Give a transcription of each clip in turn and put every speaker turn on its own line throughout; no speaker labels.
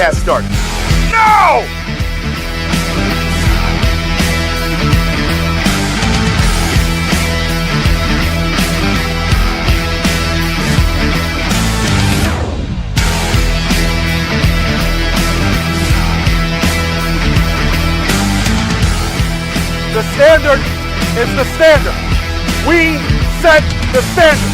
podcast started. No! The standard is the standard. We set the standard.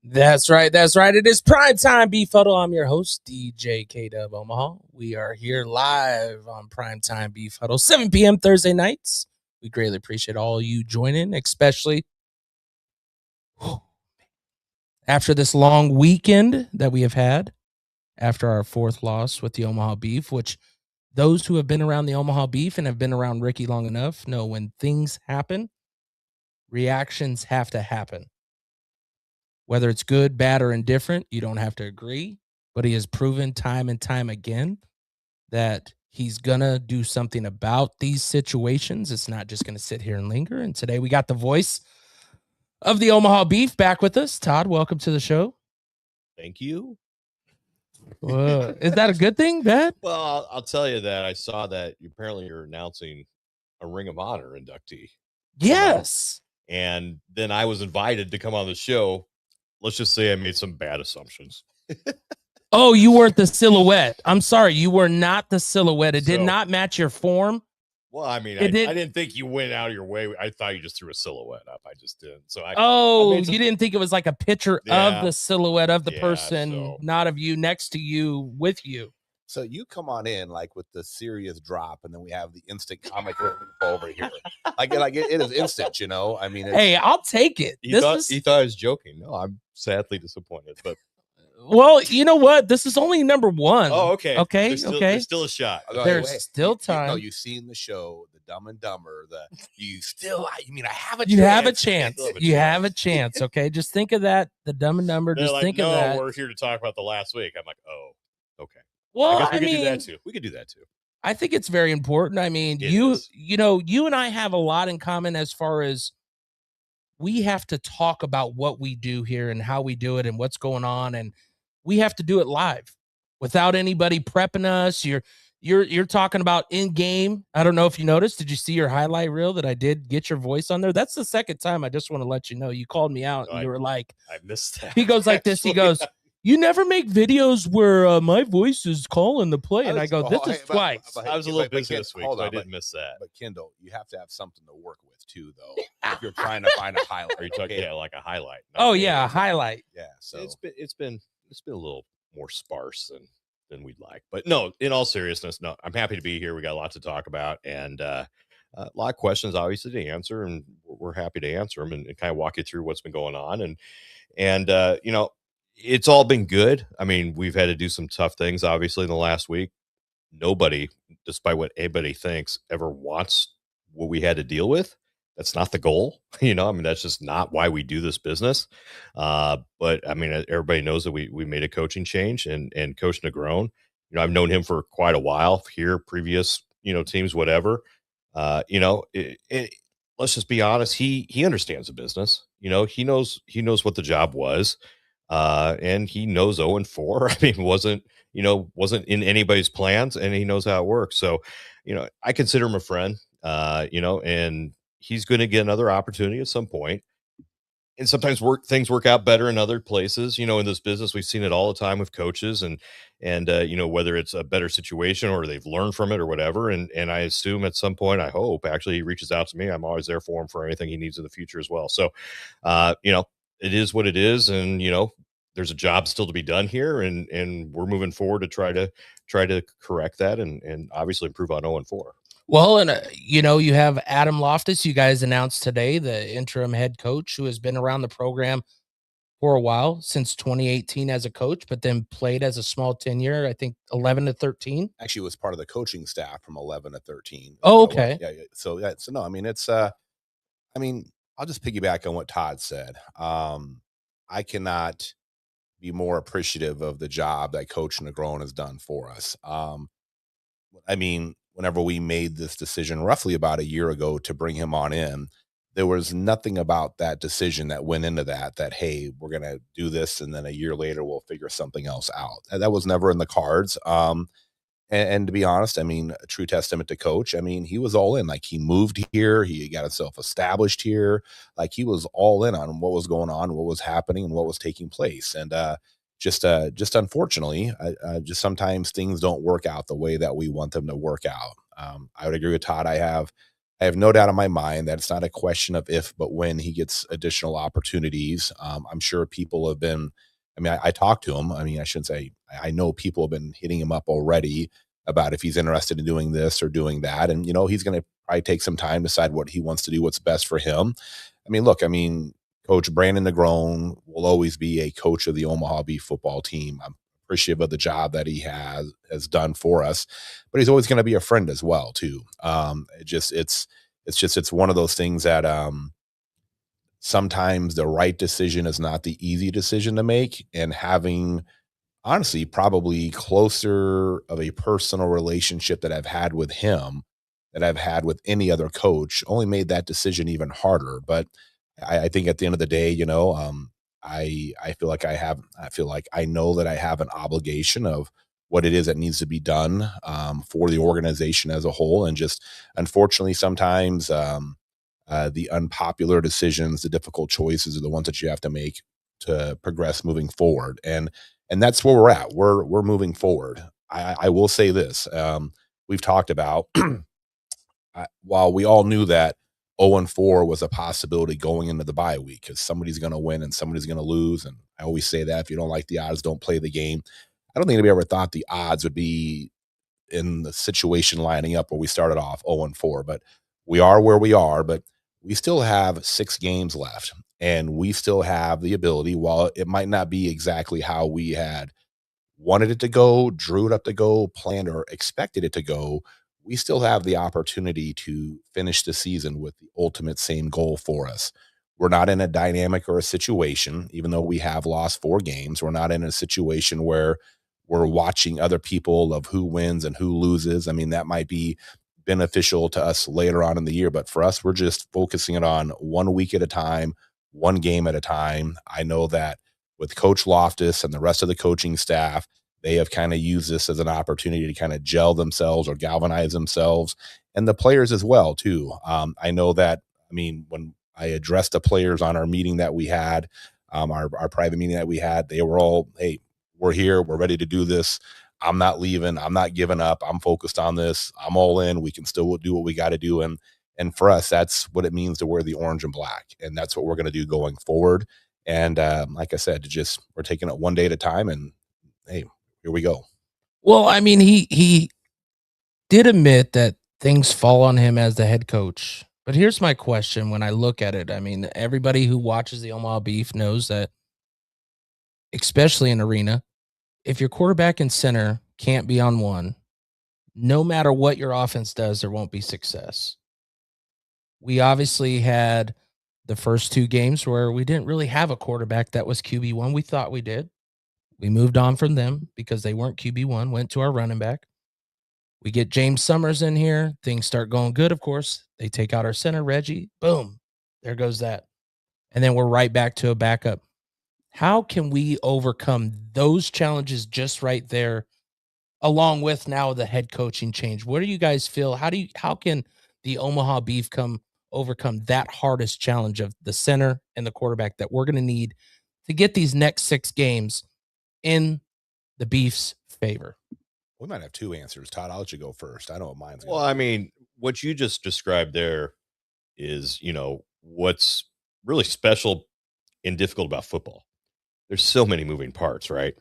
That's right. That's right. It is Prime Time Beef Huddle. I'm your host, DJ K DuB Omaha. We are here live on Prime Time Beef Huddle, 7 p.m. Thursday nights. We greatly appreciate all you joining, especially after this long weekend that we have had after our fourth loss with the Omaha Beef, which those who have been around the Omaha Beef and have been around Ricky long enough know when things happen, reactions have to happen. Whether it's good, bad, or indifferent, you don't have to agree. But he has proven time and time again that he's going to do something about these situations. It's not just going to sit here and linger. And today we got the voice of the Omaha Beef back with us. Todd, welcome to the show.
Thank you.
Is that a good thing, bad?
Well, I'll tell you that I saw that apparently you're announcing a Ring of Honor inductee.
Yes.
And then I was invited to come on the show. Let's just say I made some bad assumptions.
Oh, you weren't the silhouette. I'm sorry. You were not the silhouette. It did not match your form.
Well, I mean, I didn't think you went out of your way. I thought you just threw a silhouette up. I just didn't. So
you didn't think it was like a picture of the silhouette of the person, not of you next to you with you.
So you come on in like with the serious drop, and then we have the instant comic over here. Like it is instant, you know. I mean,
hey, I'll take it.
He thought I was joking. No, I'm sadly disappointed. But
well, you know what? This is only number one.
Oh, okay.
Okay.
There's still a shot.
There's still time.
No, you've seen the show, The Dumb and Dumber. I have a chance.
You have a chance. You have a chance. Okay. Just think of that. The Dumb and Dumber. Just think of that.
We're here to talk about the last week. I'm like, oh, okay.
Well,
I mean, we could do that too.
I think it's very important. I mean, you and I have a lot in common as far as we have to talk about what we do here and how we do it and what's going on, and we have to do it live without anybody prepping us. You're talking about in game. I don't know if you noticed. Did you see your highlight reel that I did get your voice on there? That's the second time. I just want to let you know. You called me out and you were like,
I missed that.
He goes like this. He goes, you never make videos where my voice is calling the play. And I go, this is twice.
I was a little busy this week, so I didn't miss that.
But Kendall, you have to have something to work with too, though. If you're trying to find a highlight.
Are you talking like a highlight?
Oh yeah, a highlight.
Yeah. So
it's been a little more sparse than we'd like. But no, in all seriousness, no, I'm happy to be here. We got a lot to talk about and a lot of questions obviously to answer, and we're happy to answer them and kind of walk you through what's been going on. And you know, it's all been good. I mean, we've had to do some tough things, obviously, in the last week. Nobody, despite what anybody thinks, ever wants what we had to deal with. That's not the goal. You know, I mean, that's just not why we do this business. But I mean, everybody knows that we made a coaching change and Coach Negron, you know, I've known him for quite a while here, previous, you know, teams, whatever. You know, let's just be honest. He understands the business. You know, he knows what the job was. And he knows 0-4. I mean, wasn't in anybody's plans, and he knows how it works. So, you know, I consider him a friend, you know, and he's going to get another opportunity at some point. And sometimes things work out better in other places. You know, in this business, we've seen it all the time with coaches and you know, whether it's a better situation or they've learned from it or whatever. And I assume at some point, I hope actually he reaches out to me. I'm always there for him for anything he needs in the future as well. So, you know, it is what it is. And, you know, there's a job still to be done here, and we're moving forward to try to correct that and obviously improve on 0-4.
Well, and you know, you have Adam Loftis. You guys announced today, the interim head coach who has been around the program for a while, since 2018 as a coach, but then played as a small tenure, I think 11 to 13.
Actually was part of the coaching staff from 11 to 13.
Oh, okay.
Yeah. So no, I mean, it's I mean, I'll just piggyback on what Todd said. I cannot be more appreciative of the job that Coach Negron has done for us. I mean, whenever we made this decision roughly about a year ago to bring him on in, there was nothing about that decision that went into that, hey, we're going to do this, and then a year later we'll figure something else out. That was never in the cards. And to be honest, I mean, a true testament to coach. I mean, he was all in. Like, he moved here, he got himself established here. Like, he was all in on what was going on, what was happening, and what was taking place. And just unfortunately, just sometimes things don't work out the way that we want them to work out. I would agree with Todd. I have no doubt in my mind that it's not a question of if, but when he gets additional opportunities. I'm sure people have been. I mean, I talked to him. I mean, I shouldn't say, I know people have been hitting him up already about if he's interested in doing this or doing that. And, he's going to probably take some time, decide what he wants to do, what's best for him. I mean, look, Coach Brandon Negrone will always be a coach of the Omaha Beef football team. I'm appreciative of the job that he has done for us, but he's always going to be a friend as well, too. It's one of those things that, sometimes the right decision is not the easy decision to make, and having, honestly, probably closer of a personal relationship that I've had with him that I've had with any other coach only made that decision even harder. But I think at the end of the day, I feel like I know that I have an obligation of what it is that needs to be done for the organization as a whole. And just, unfortunately, sometimes the unpopular decisions, the difficult choices are the ones that you have to make to progress moving forward. And that's where we're at. We're moving forward. I will say this. We've talked about, while we all knew that 0-4 was a possibility going into the bye week, because somebody's going to win and somebody's going to lose. And I always say that if you don't like the odds, don't play the game. I don't think anybody ever thought the odds would be in the situation lining up where we started off 0-4, but we are where we are. But we still have 6 games left, and we still have the ability, while it might not be exactly how we had wanted it to go, drew it up to go, planned or expected it to go, we still have the opportunity to finish the season with the ultimate same goal for us. We're not in a dynamic or a situation, even though we have lost 4 games, we're not in a situation where we're watching other people of who wins and who loses. I mean, that might be beneficial to us later on in the year, but for us, we're just focusing it on 1 week at a time, 1 game at a time. I know that with Coach Loftis and the rest of the coaching staff, they have kind of used this as an opportunity to kind of gel themselves or galvanize themselves, and the players as well, too. I know that, when I addressed the players on our meeting that we had, our private meeting that we had, they were all, hey, we're here, we're ready to do this. I'm not leaving. I'm not giving up. I'm focused on this. I'm all in. We can still do what we got to do. And for us, that's what it means to wear the orange and black. And that's what we're going to do going forward. And like I said, we're taking it one day at a time. And hey, here we go.
Well, he did admit that things fall on him as the head coach. But here's my question when I look at it. Everybody who watches the Omaha Beef knows that, especially in arena, if your quarterback and center can't be on one, no matter what your offense does, there won't be success. We obviously had the first 2 games where we didn't really have a quarterback that was QB1. We thought we did. We moved on from them because they weren't QB1, went to our running back. We get James Summers in here. Things start going good, of course. They take out our center, Reggie. Boom. There goes that. And then we're right back to a backup. How can we overcome those challenges just right there, along with now the head coaching change? What do you guys feel? How can the Omaha Beef overcome that hardest challenge of the center and the quarterback that we're going to need to get these next 6 games in the Beef's favor?
We might have 2 answers. Todd, I'll let you go first. I know what mine's
going. Well, what you just described there is, what's really special and difficult about football. There's so many moving parts, right?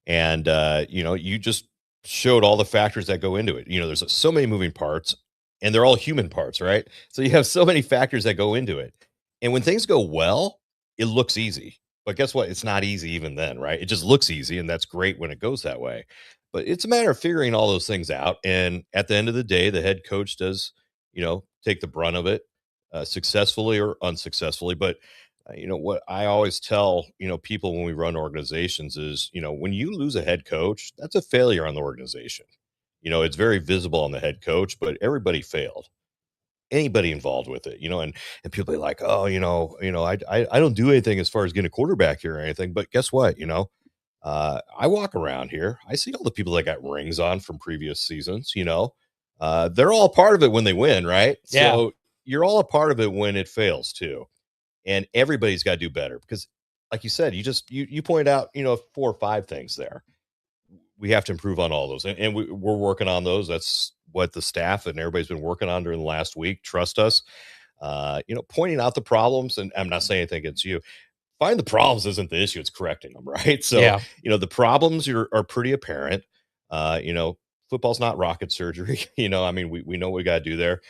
And, you just showed all the factors that go into it. There's so many moving parts, and they're all human parts, right? So you have so many factors that go into it. And when things go well, it looks easy. But guess what? It's not easy even then, right? It just looks easy, and that's great when it goes that way. But it's a matter of figuring all those things out. And at the end of the day, the head coach does, take the brunt of it, successfully or unsuccessfully. But what I always tell, people when we run organizations is, when you lose a head coach, that's a failure on the organization. It's very visible on the head coach, but everybody failed. anybody involved with it, and people be like, oh, I don't do anything as far as getting a quarterback here or anything. But guess what? I walk around here, I see all the people that got rings on from previous seasons, they're all part of it when they win, right?
Yeah.
So you're all a part of it when it fails too. And everybody's got to do better because, like you said, you pointed out, 4 or 5 things there. We have to improve on all those, and we're working on those. That's what the staff and everybody's been working on during the last week. Trust us. Pointing out the problems, and I'm not saying anything against you. Find the problems isn't the issue; it's correcting them, right? So,
Yeah.
The problems are pretty apparent. Football's not rocket surgery. We know what we got to do there.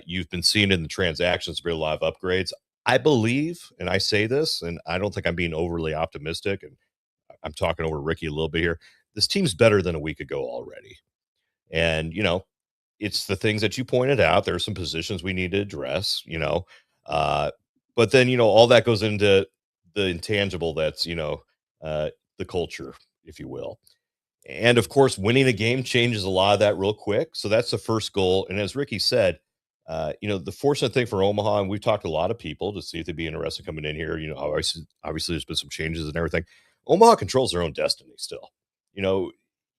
You've been seeing in the transactions there be a lot of upgrades. I believe, and I say this, and I don't think I'm being overly optimistic, and I'm talking over Ricky a little bit here. This team's better than a week ago already. And, it's the things that you pointed out. There are some positions we need to address, but then, all that goes into the intangible that's, the culture, if you will. And of course, winning a game changes a lot of that real quick. So that's the first goal. And as Ricky said, the fortunate thing for Omaha, and we've talked to a lot of people to see if they'd be interested coming in here. Obviously there's been some changes and everything. Omaha controls their own destiny still.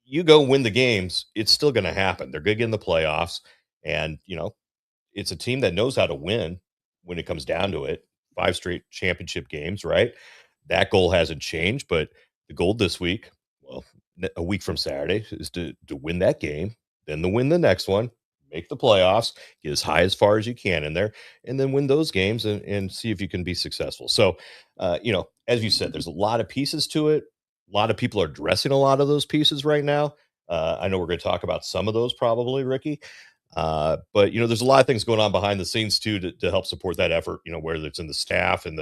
You go win the games, it's still going to happen. They're going to get in the playoffs. And, it's a team that knows how to win when it comes down to it. 5 straight championship games, right? That goal hasn't changed, but the goal this week, well, a week from Saturday, is to win that game, then to win the next one, make the playoffs, get as high as far as you can in there, and then win those games and see if you can be successful. So, as you said, there's a lot of pieces to it. A lot of people are addressing a lot of those pieces right now. I know we're going to talk about some of those probably, Ricky. But there's a lot of things going on behind the scenes too to help support that effort. Whether it's in the staff and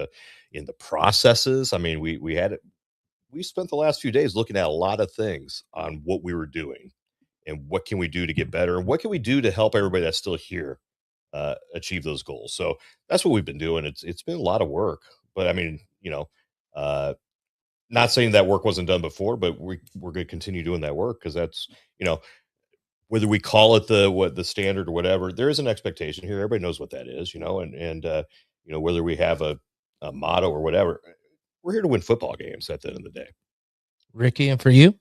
in the processes. I mean, we spent the last few days looking at a lot of things on what we were doing and what can we do to get better and what can we do to help everybody that's still here achieve those goals. So that's what we've been doing. It's been a lot of work, but I mean, not saying that work wasn't done before, but we're going to continue doing that work because that's, whether we call it the standard or whatever, there is an expectation here. Everybody knows what that is, and whether we have a motto or whatever, we're here to win football games at the end of the day.
Ricky, and for you?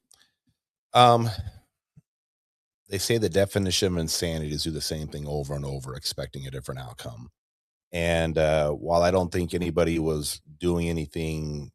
They say the definition of insanity is do the same thing over and over, expecting a different outcome. And while I don't think anybody was doing anything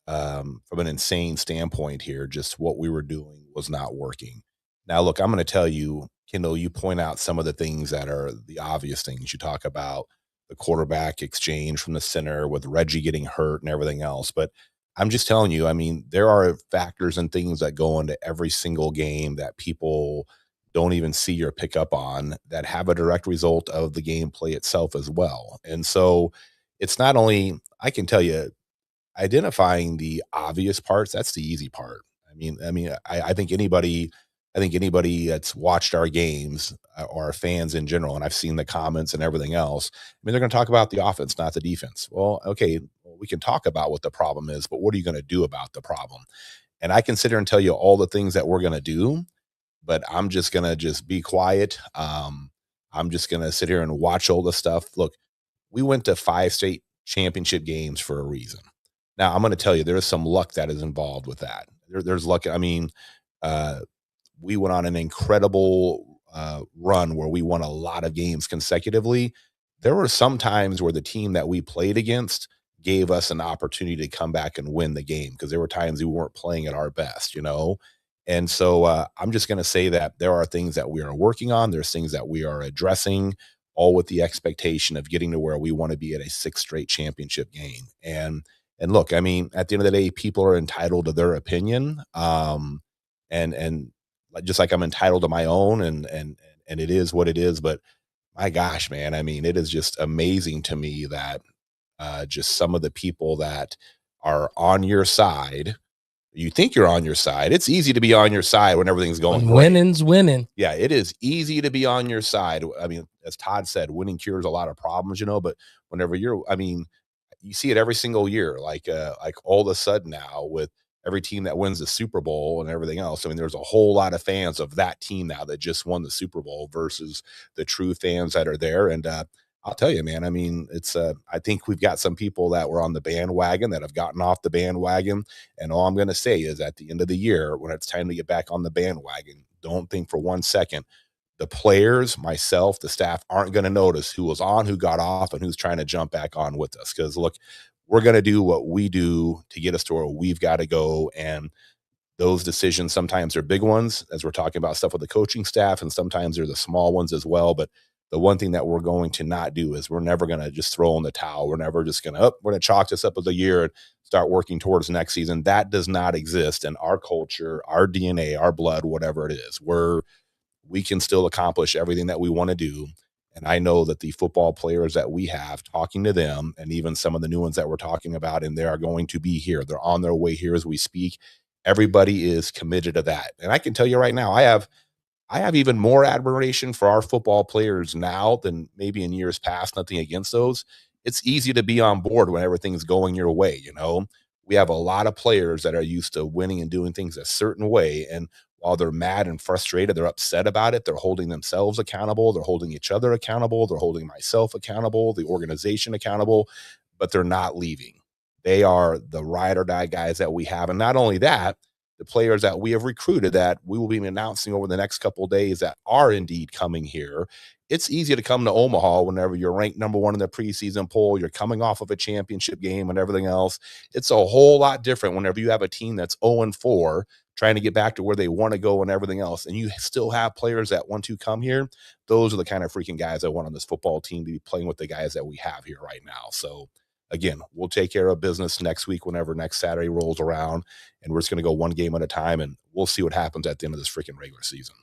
from an insane standpoint here, just what we were doing was not working. Now, look, I'm going to tell you, Kendall, you point out some of the things that are the obvious things. You talk about the quarterback exchange from the center with Reggie getting hurt and everything else. But I'm just telling you, I mean, there are factors and things that go into every single game that people don't even see or pick up on that have a direct result of the gameplay itself as well. And so it's not only, I can tell you, identifying the obvious parts, that's the easy part. I think anybody that's watched our games or fans in general, and I've seen the comments and everything else, they're going to talk about the offense, not the defense. Well, okay, we can talk about what the problem is, but what are you going to do about the problem? And I can sit here and tell you all the things that we're going to do, but I'm just going to just be quiet. I'm just going to sit here and watch all the stuff. Look, we went to 5 state championship games for a reason. Now, I'm going to tell you, there is some luck that is involved with that. There's luck. We went on an incredible run where we won a lot of games consecutively. There were some times where the team that we played against gave us an opportunity to come back and win the game because there were times we weren't playing at our best, And so I'm just going to say that there are things that we are working on. There's things that we are addressing, all with the expectation of getting to where we want to be at a 6th straight championship game. And look, at the end of the day, people are entitled to their opinion. And just like I'm entitled to my own and it is what it is. But my gosh, man, it is just amazing to me that just some of the people that are on your side, you think you're on your side. It's easy to be on your side when everything's going great.
Winning's winning.
Yeah, it is easy to be on your side. As Todd said, winning cures a lot of problems, but whenever you see it every single year, like all of a sudden now with every team that wins the Super Bowl and everything else. I mean, there's a whole lot of fans of that team now that just won the Super Bowl versus the true fans that are there. And I'll tell you, man, I mean, it's I think we've got some people that were on the bandwagon that have gotten off the bandwagon. And all I'm going to say is at the end of the year, when it's time to get back on the bandwagon, don't think for 1 second the players, myself, the staff aren't going to notice who was on, who got off, and who's trying to jump back on with us. Because look, we're going to do what we do to get us to where we've got to go. And those decisions sometimes are big ones, as we're talking about stuff with the coaching staff, and sometimes they're the small ones as well. But the one thing that we're going to not do is we're never going to just throw in the towel. We're never just going to, we're going to chalk this up as a year and start working towards next season. That does not exist in our culture, our DNA, our blood, whatever it is. We can still accomplish everything that we want to do. And I know that the football players that we have, talking to them, and even some of the new ones that we're talking about, and they are going to be here. They're on their way here as we speak. Everybody is committed to that. And I can tell you right now, I have even more admiration for our football players now than maybe in years past. Nothing against those. It's easy to be on board when everything's going your way. You know, we have a lot of players that are used to winning and doing things a certain way. And while they're mad and frustrated, they're upset about it, they're holding themselves accountable. They're holding each other accountable. They're holding myself accountable, the organization accountable, but they're not leaving. They are the ride or die guys that we have. And not only that, the players that we have recruited that we will be announcing over the next couple of days that are indeed coming here. It's easy to come to Omaha whenever you're ranked number 1 in the preseason poll, you're coming off of a championship game and everything else. It's a whole lot different whenever you have a team that's 0-4, trying to get back to where they want to go and everything else. And you still have players that want to come here. Those are the kind of freaking guys I want on this football team to be playing with the guys that we have here right now. So again, we'll take care of business next week, whenever next Saturday rolls around, and we're just going to go one game at a time, and we'll see what happens at the end of this freaking regular season.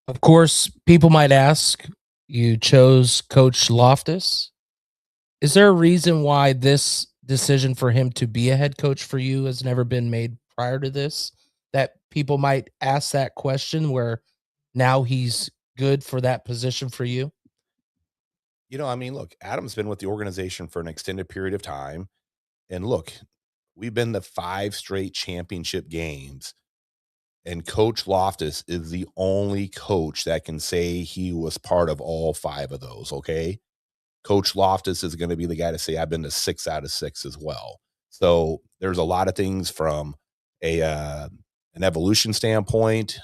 Of course, people might ask, you chose Coach Loftis. Is there a reason why this decision for him to be a head coach for you has never been made prior to this? That people might ask that question, where now he's good for that position for you?
You know, I mean, look, Adam's been with the organization for an extended period of time. And look, we've been to 5 straight championship games. And Coach Loftis is the only coach that can say he was part of all 5 of those, okay? Coach Loftis is going to be the guy to say, I've been to 6 out of 6 as well. So there's a lot of things from an evolution standpoint.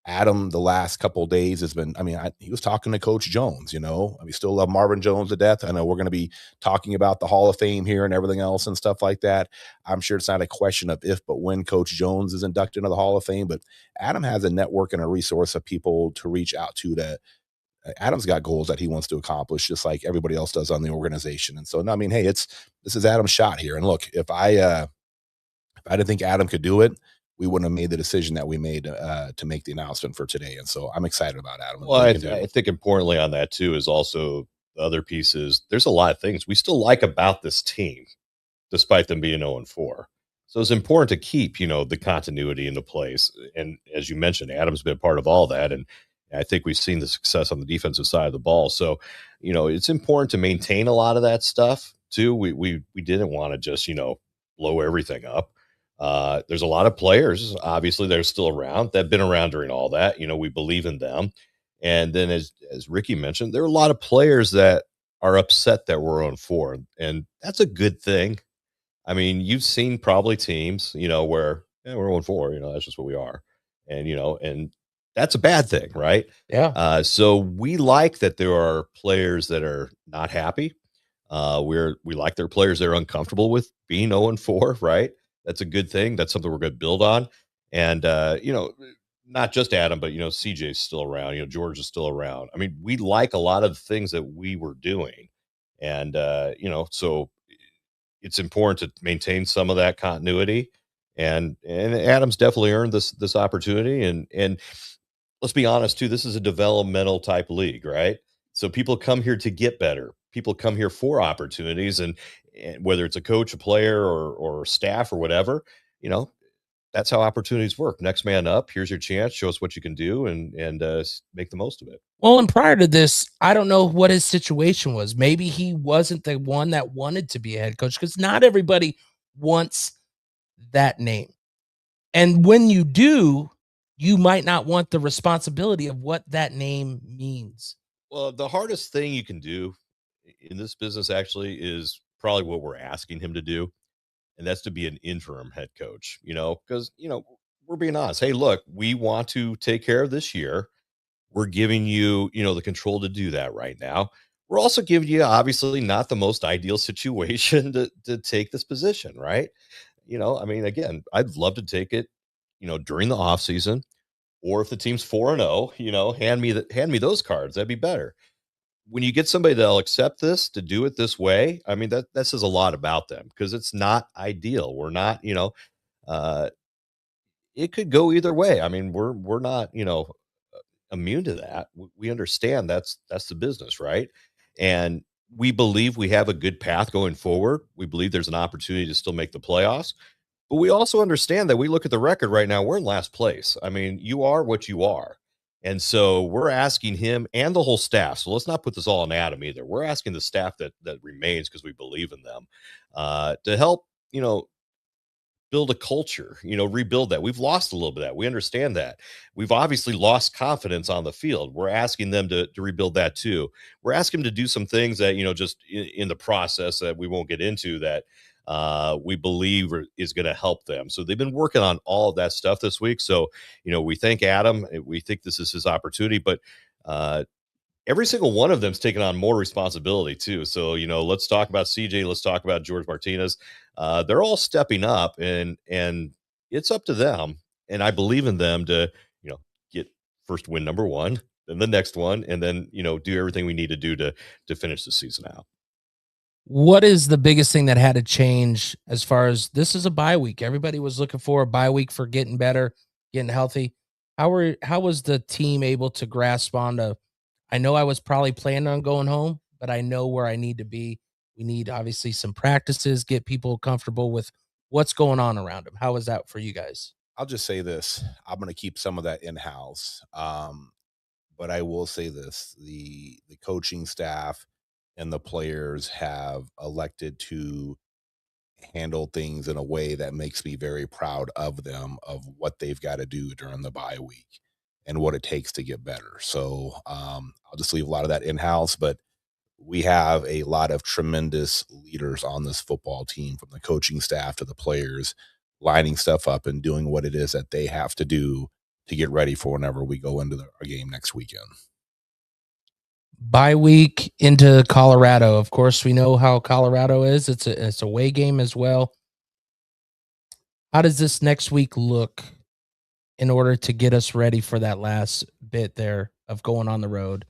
Adam, the last couple of days has been, I mean, he was talking to Coach Jones, you know, we still love Marvin Jones to death. I know we're going to be talking about the Hall of Fame here and everything else and stuff like that. I'm sure it's not a question of if, but when Coach Jones is inducted into the Hall of Fame. But Adam has a network and a resource of people to reach out to that. Adam's got goals that he wants to accomplish, just like everybody else does on the organization. And so, I mean, hey, this is Adam's shot here. And look, if I didn't think Adam could do it, we wouldn't have made the decision that we made to make the announcement for today. And so I'm excited about Adam.
Well, I think importantly on that too is also the other pieces. There's a lot of things we still like about this team, despite them being 0-4. So it's important to keep, the continuity into place. And as you mentioned, Adam's been part of all that. And I think we've seen the success on the defensive side of the ball. So, it's important to maintain a lot of that stuff too. We didn't want to just, blow everything up. There's a lot of players, obviously, that are still around, that have been around during all that. We believe in them. And then as Ricky mentioned, there are a lot of players that are upset that we're 0-4. And that's a good thing. I mean, you've seen probably teams, where we're 0-4, that's just what we are. And, and that's a bad thing, right?
Yeah.
So we like that there are players that are not happy. We like their players that are uncomfortable with being 0-4, right? That's a good thing. That's something we're going to build on. And, not just Adam, but, CJ's still around, George is still around. I mean, we like a lot of things that we were doing. And, so it's important to maintain some of that continuity. And Adam's definitely earned this opportunity. And let's be honest too, this is a developmental type league, right? So people come here to get better. People come here for opportunities, and whether it's a coach, a player, or staff or whatever, that's how opportunities work. Next man up. Here's your chance. Show us what you can do, and make the most of it.
Well, and prior to this, I don't know what his situation was. Maybe he wasn't the one that wanted to be a head coach, because not everybody wants that name. And when you do, you might not want the responsibility of what that name means.
Well, the hardest thing you can do in this business actually is probably what we're asking him to do, and that's to be an interim head coach, because, we're being honest. Hey, look, we want to take care of this year. We're giving you, the control to do that right now. We're also giving you, obviously, not the most ideal situation to take this position, right? I mean, again, I'd love to take it, during the off season, or if the team's 4-0, hand me those cards. That'd be better. When you get somebody that'll accept this, to do it this way, I mean, that says a lot about them, because it's not ideal. We're not, uh, it could go either way. I mean, we're not, immune to that. We understand that's the business, right? And we believe we have a good path going forward. We believe there's an opportunity to still make the playoffs. But we also understand that we look at the record right now, we're in last place. I mean, you are what you are. And so we're asking him and the whole staff. So let's not put this all on Adam either. We're asking the staff that remains, because we believe in them, to help, build a culture, rebuild that. We've lost a little bit of that. We understand that. We've obviously lost confidence on the field. We're asking them to rebuild that too. We're asking them to do some things that, just in the process that we won't get into, that we believe is going to help them. So they've been working on all of that stuff this week. So, we thank Adam. We think this is his opportunity, but every single one of them's taken on more responsibility too. So, let's talk about CJ. Let's talk about George Martinez. They're all stepping up, and it's up to them. And I believe in them to, get first win number one, then the next one, and then, do everything we need to do to finish the season out.
What is the biggest thing that had to change, as far as this is a bye week? Everybody was looking for a bye week for getting better, getting healthy. How was the team able to grasp onto, I know I was probably planning on going home, but I know where I need to be. We need, obviously, some practices, get people comfortable with what's going on around them. How was that for you guys?
I'll just say this. I'm going to keep some of that in-house. But I will say this, the coaching staff and the players have elected to handle things in a way that makes me very proud of them, of what they've got to do during the bye week and what it takes to get better. So I'll just leave a lot of that in-house, but we have a lot of tremendous leaders on this football team, from the coaching staff to the players, lining stuff up and doing what it is that they have to do to get ready for whenever we go into our game next weekend.
Bye week into Colorado. Of course, we know how Colorado is. It's a away game as well. How does this next week look in order to get us ready for that last bit there of going on the road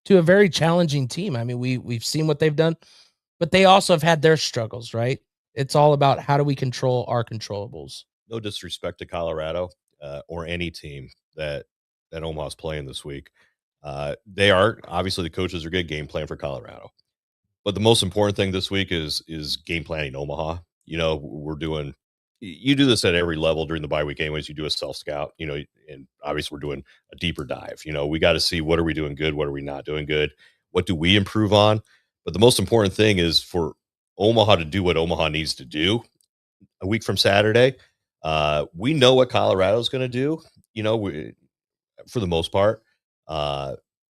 to a very challenging team? I mean, we've seen what they've done, but they also have had their struggles, right? It's all about, how do we control our controllables?
No disrespect to Colorado or any team that Omaha's playing this week. They are, obviously, the coaches are good game plan for Colorado, but the most important thing this week is game planning Omaha. You do this at every level during the bye week anyways. You do a self scout, and obviously we're doing a deeper dive. We got to see, what are we doing good? What are we not doing good? What do we improve on? But the most important thing is for Omaha to do what Omaha needs to do a week from Saturday. We know what Colorado's going to do, for the most part.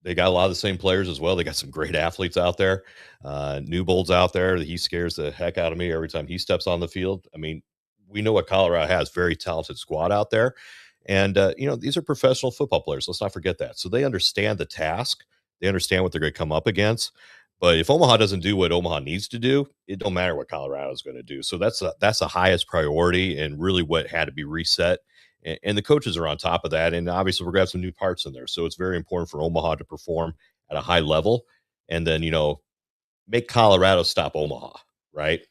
They got a lot of the same players as well. They got some great athletes out there. Newbold's out there. He scares the heck out of me every time he steps on the field. I mean, we know what Colorado has, very talented squad out there. And, these are professional football players. Let's not forget that. So they understand the task. They understand what they're going to come up against. But if Omaha doesn't do what Omaha needs to do, it don't matter what Colorado is going to do. So that's the highest priority, and really what had to be reset. And the coaches are on top of that. And obviously we're going to have some new parts in there. So it's very important for Omaha to perform at a high level, and then, make Colorado stop Omaha. Right.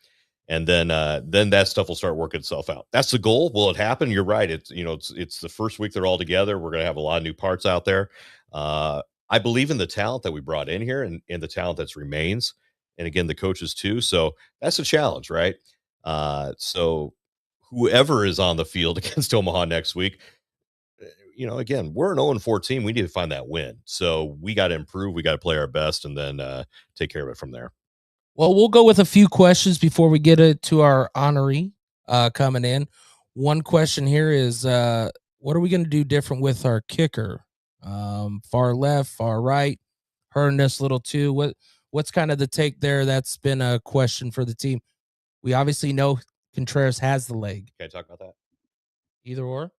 And then that stuff will start working itself out. That's the goal. Will it happen? You're right. It's the first week they're all together. We're going to have a lot of new parts out there. I believe in the talent that we brought in here, and the talent that remains. And again, the coaches too. So that's a challenge, right? So whoever is on the field against Omaha next week, again, we're an 0-4 team. We need to find that win. So we got to improve. We got to play our best, and then take care of it from there.
Well, we'll go with a few questions before we get to our honoree coming in. One question here is, what are we going to do different with our kicker? Far left, far right, hurting us a little too. What's kind of the take there? That's been a question for the team. We obviously know Contreras has the leg.
Can I talk about that?
Either or.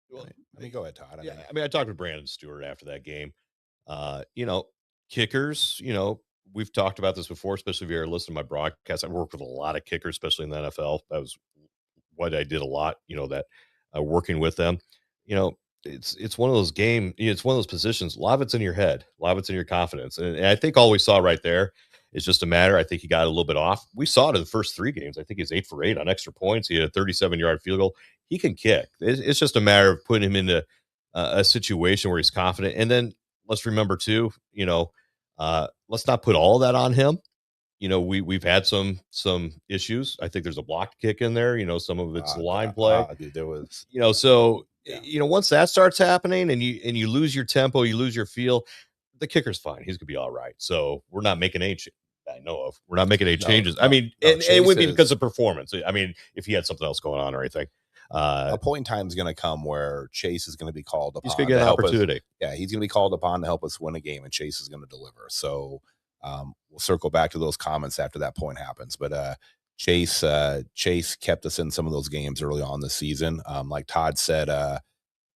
Well,
I mean, go ahead, Todd.
I talked with Brandon Stewart after that game. Kickers, we've talked about this before, especially if you're listening to my broadcast. I work with a lot of kickers, especially in the NFL. That was what I did a lot, working with them. It's one of those it's one of those positions. A lot of it's in your head, a lot of it's in your confidence. And I think all we saw right there is just a matter. I think he got a little bit off. We saw it in the first 3 games. I think he's 8 for 8 on extra points. He had a 37-yard field goal. He can kick. It's just a matter of putting him into a situation where he's confident. And then let's remember too, let's not put all of that on him. We've had some issues. I think there's a blocked kick in there. Some of it's line play.
Dude, there was,
once that starts happening and you lose your tempo, you lose your feel, the kicker's fine. He's gonna be all right. So we're not making any I know of. We're not making any changes. I mean, it would be because of performance. I mean, if he had something else going on or anything.
A point in time is going to come where Chase is going to be called upon.
He's going to get an opportunity.
He's going to be called upon to help us win a game, and Chase is going to deliver. So we'll circle back to those comments after that point happens. But Chase kept us in some of those games early on this season. Like Todd said,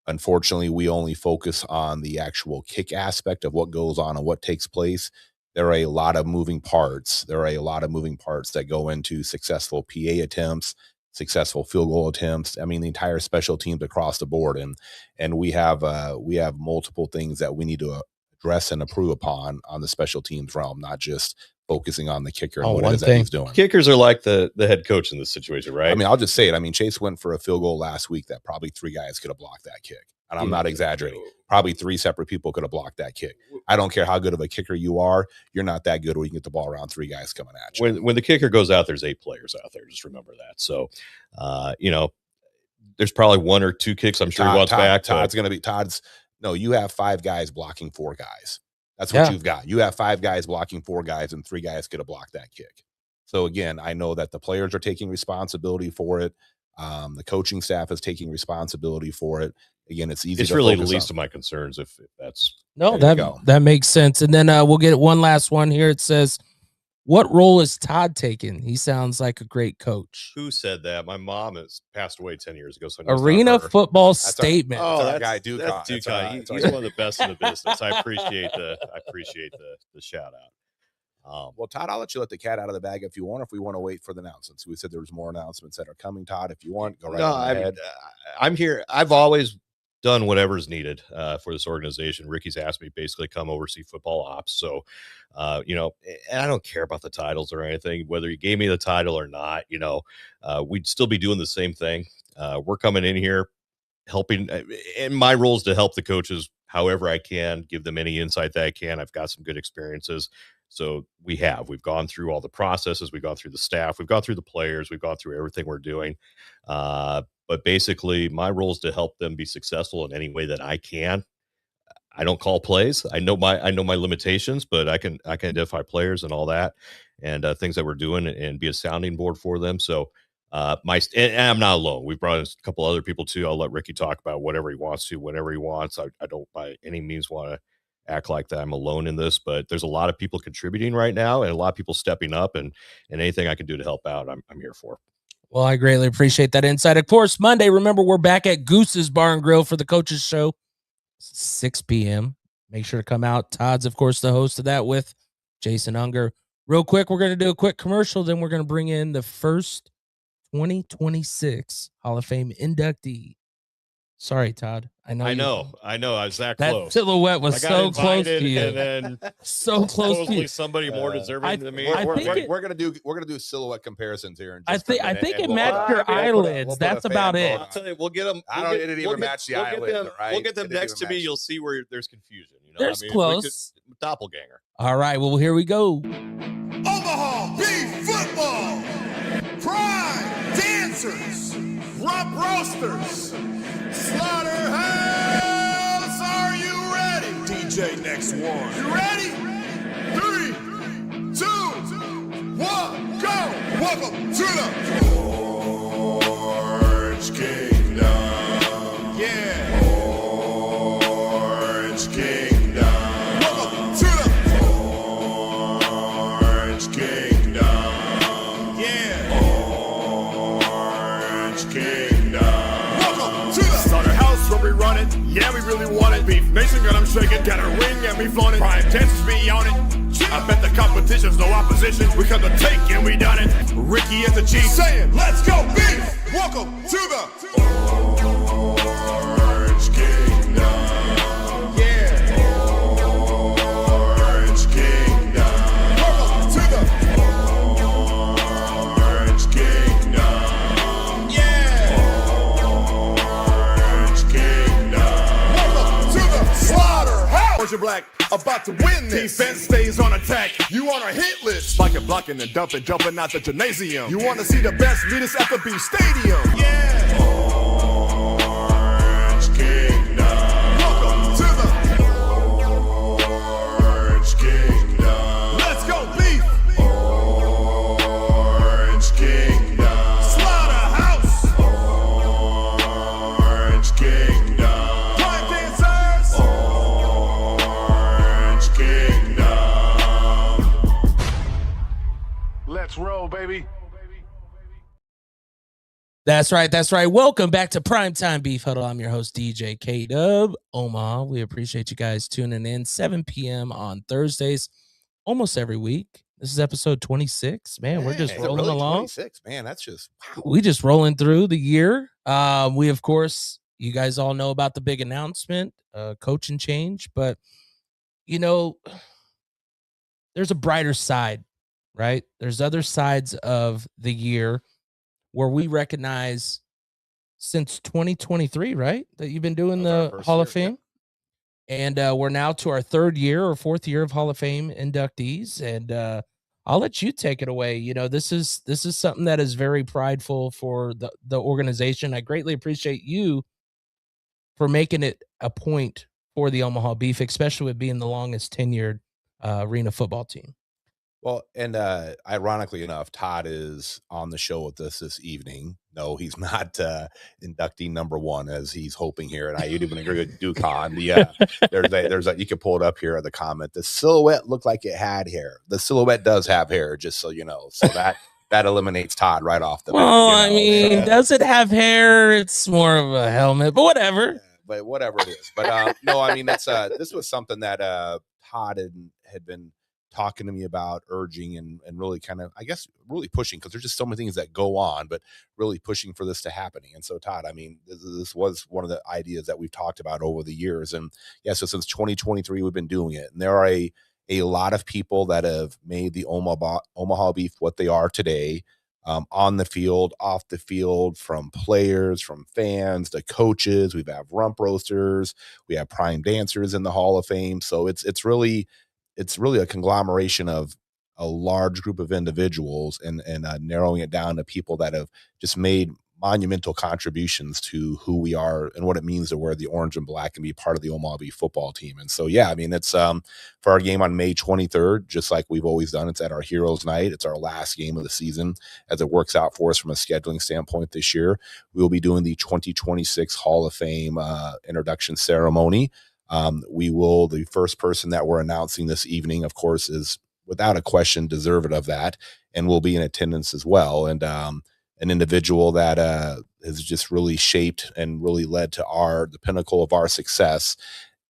unfortunately, we only focus on the actual kick aspect of what goes on and what takes place. There are a lot of moving parts. That go into successful PA attempts, successful field goal attempts. I mean, the entire special teams across the board. And we have multiple things that we need to address and improve upon on the special teams realm, not just focusing on the kicker and what it is that he's doing.
Kickers are like the head coach in this situation, right?
I mean, I'll just say it. I mean, Chase went for a field goal last week that probably 3 guys could have blocked that kick. And I'm not exaggerating. Probably 3 separate people could have blocked that kick. I don't care how good of a kicker you are. You're not that good where you can get the ball around 3 guys coming at you.
When the kicker goes out, there's 8 players out there. Just remember that. So, there's probably 1 or 2 kicks. I'm sure he wants back.
No, you have 5 guys blocking 4 guys. That's what you've got. You have 5 guys blocking 4 guys, and 3 guys could have blocked that kick. So again, I know that the players are taking responsibility for it. The coaching staff is taking responsibility for it. Again, it's easy.
It's really the least of my concerns if that's
that makes sense. And then we'll get one last one here. It says, "What role is Todd taking? He sounds like a great coach."
Who said that? My mom has passed away 10 years ago. So
Arena Football Statement.
That guy Duke.
He's one of the best in the business. I appreciate the shout out.
Well, Todd, I'll let you let the cat out of the bag if you want. If we want to wait for the announcements, we said there was more announcements that are coming. Todd, if you want, go right ahead.
I'm here. I've always done whatever's needed for this organization. Ricky's asked me basically come oversee football ops. So, and I don't care about the titles or anything, whether you gave me the title or not, we'd still be doing the same thing. We're coming in here helping, and my role is to help the coaches however I can, give them any insight that I can. I've got some good experiences. So we've gone through all the processes. We've gone through the staff. We've gone through the players. We've gone through everything we're doing. But basically my role is to help them be successful in any way that I can. I don't call plays. I know my limitations, but I can identify players and all that and things that we're doing and be a sounding board for them. So and I'm not alone. We've brought in a couple other people too. I'll let Ricky talk about whatever he wants to, whenever he wants. I don't by any means want to act like that I'm alone in this, but there's a lot of people contributing right now and a lot of people stepping up, and anything I can do to help out, I'm here for.
Well, I greatly appreciate that insight. Of course, Monday, remember, we're back at Goose's Bar and Grill for the Coaches Show, 6 p.m. Make sure to come out. Todd's, of course, the host of that with Jason Unger. Real quick, we're going to do a quick commercial, then we're going to bring in the first 2026 Hall of Fame inductee. Sorry, Todd. I know. I
was that
close.
That
silhouette was so close to you.
And then
so close to you.
Somebody more deserving than me.
We're gonna do silhouette comparisons here.
I think it matched your eyelids. That's about it.
I'll tell you, we'll get them.
I didn't even match the eyelids.
We'll get them next to me. You'll see where there's confusion.
There's close.
Doppelganger.
All right. Well, here we go.
Omaha Beef Football. Prime Dancers. Rump Roasters. Slaughterhouse, are you ready? DJ next one. You ready? 3, 2, 1, go! Welcome to the Orange Kingdom. Yeah. Orange Kingdom. Welcome to the Orange Kingdom. Yeah. Orange Kingdom. Welcome to the Slaughterhouse where we run it. Yeah, we really want it. Beef Nation got 'em shaking. Got a ring and we flown it. Prime chances be on it. I bet the competition's no opposition. We come to take and we done it. Ricky is the chief saying, let's go beef. Welcome to the Orange Kingdom. Yeah. Orange Kingdom. Welcome to the Orange Kingdom. Yeah. Orange Kingdom. Welcome to the Slaughterhouse. Orange and black. About to win this. Defense stays on attack. You on our hit list. Spiking, blocking, and dumping, jumping out the gymnasium. You want to see the best? Meet us at the Beef Stadium. Yeah. Orange Kingdom. Welcome to the Orange Kingdom. Let's go, Beef. Orange Kingdom. Slaughterhouse. Orange Kingdom. Prime dancers. Let's roll, baby.
That's right. That's right. Welcome back to Time Beef Huddle. I'm your host, DJ K DuB Omaha. We appreciate you guys tuning in 7 p.m. on Thursdays, almost every week. This is episode 26. Man, we're just rolling along.
26, man. That's just wow.
We just rolling through the year. We, of course, you guys all know about the big announcement, coaching change, but you know, there's a brighter side, right? There's other sides of the year where we recognize since 2023, right? That you've been doing the Hall of Fame. And we're now to our third year or fourth year of Hall of Fame inductees. And I'll let you take it away. You know, this is something that is very prideful for the organization. I greatly appreciate you for making it a point for the Omaha Beef, especially with being the longest tenured arena football team.
Well, and ironically enough, Todd is on the show with us this evening. No, he's not inductee number one as he's hoping here. And I even agree with Duke on the there's a, you can pull it up here at the comment. The silhouette looked like it had hair. The silhouette does have hair, just so you know. So that eliminates Todd right off the bat.
Well, I mean, does it have hair? It's more of a helmet, but whatever.
Yeah, but whatever it is. But no, I mean, that's this was something that Todd had been talking to me about, urging and really kind of, I guess, really pushing, because there's just so many things that go on, but really pushing for this to happening. And so, Todd, I mean, this was one of the ideas that we've talked about over the years. And yeah, so since 2023, we've been doing it. And there are a lot of people that have made the Omaha Beef what they are today, on the field, off the field, from players, from fans to coaches. We have rump roasters, we have prime dancers in the Hall of Fame. So it's really a conglomeration of a large group of individuals and narrowing it down to people that have just made monumental contributions to who we are and what it means to wear the orange and black and be part of the Omaha Beef football team. And so, yeah, I mean, it's for our game on May 23rd, just like we've always done. It's at our Heroes Night. It's our last game of the season as it works out for us from a scheduling standpoint this year. We will be doing the 2026 Hall of Fame introduction ceremony. The first person that we're announcing this evening, of course, is without a question deserving of that, and will be in attendance as well. And an individual that has just really shaped and really led to the pinnacle of our success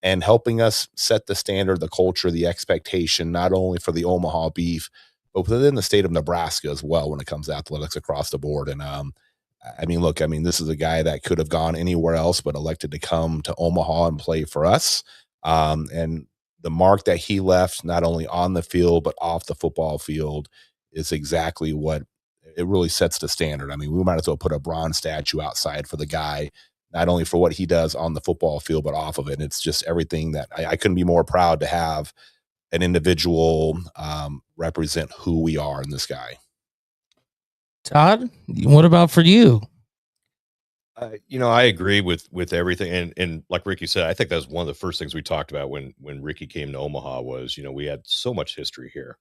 and helping us set the standard, the culture, the expectation, not only for the Omaha Beef, but within the state of Nebraska as well when it comes to athletics across the board. And I mean, look, I mean, this is a guy that could have gone anywhere else, but elected to come to Omaha and play for us. And the mark that he left, not only on the field, but off the football field, is exactly what it really sets the standard. I mean, we might as well put a bronze statue outside for the guy, not only for what he does on the football field, but off of it. It's just everything that I couldn't be more proud to have an individual represent who we are in this guy.
Todd, what about for you?
I agree with everything. And like Ricky said, I think that was one of the first things we talked about when Ricky came to Omaha was, we had so much history here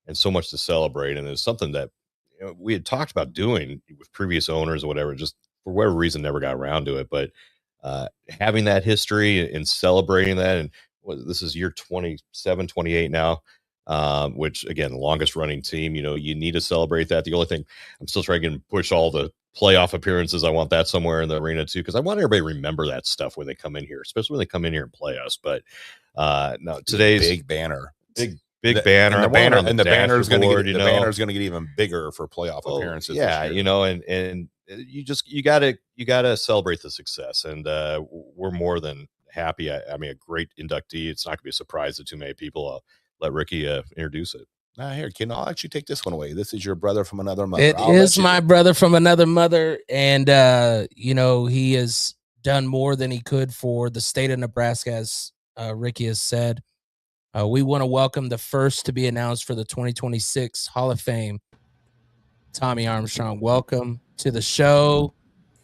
and so much to celebrate. And it's something that we had talked about doing with previous owners or whatever, just for whatever reason never got around to it. But having that history and celebrating that, and this is year 27, 28 now, which again, longest running team. You need to celebrate that. The only thing I'm still trying to push all the playoff appearances. I want that somewhere in the arena too, because I want everybody to remember that stuff when they come in here, especially when they come in here and play us. But no, today's
big banner,
big banner,
and the banner's going to get
banner's
going to get even bigger for playoff appearances.
Yeah, and you gotta celebrate the success, and we're more than happy. I mean, a great inductee. It's not gonna be a surprise to too many people. I'll let Ricky introduce it.
Here, Ken, I'll let you take this one away. This is your brother from another mother.
It is my brother from another mother, and he has done more than he could for the state of Nebraska, as Ricky has said. We want to welcome the first to be announced for the 2026 Hall of Fame, Tommy Armstrong. Welcome to the show.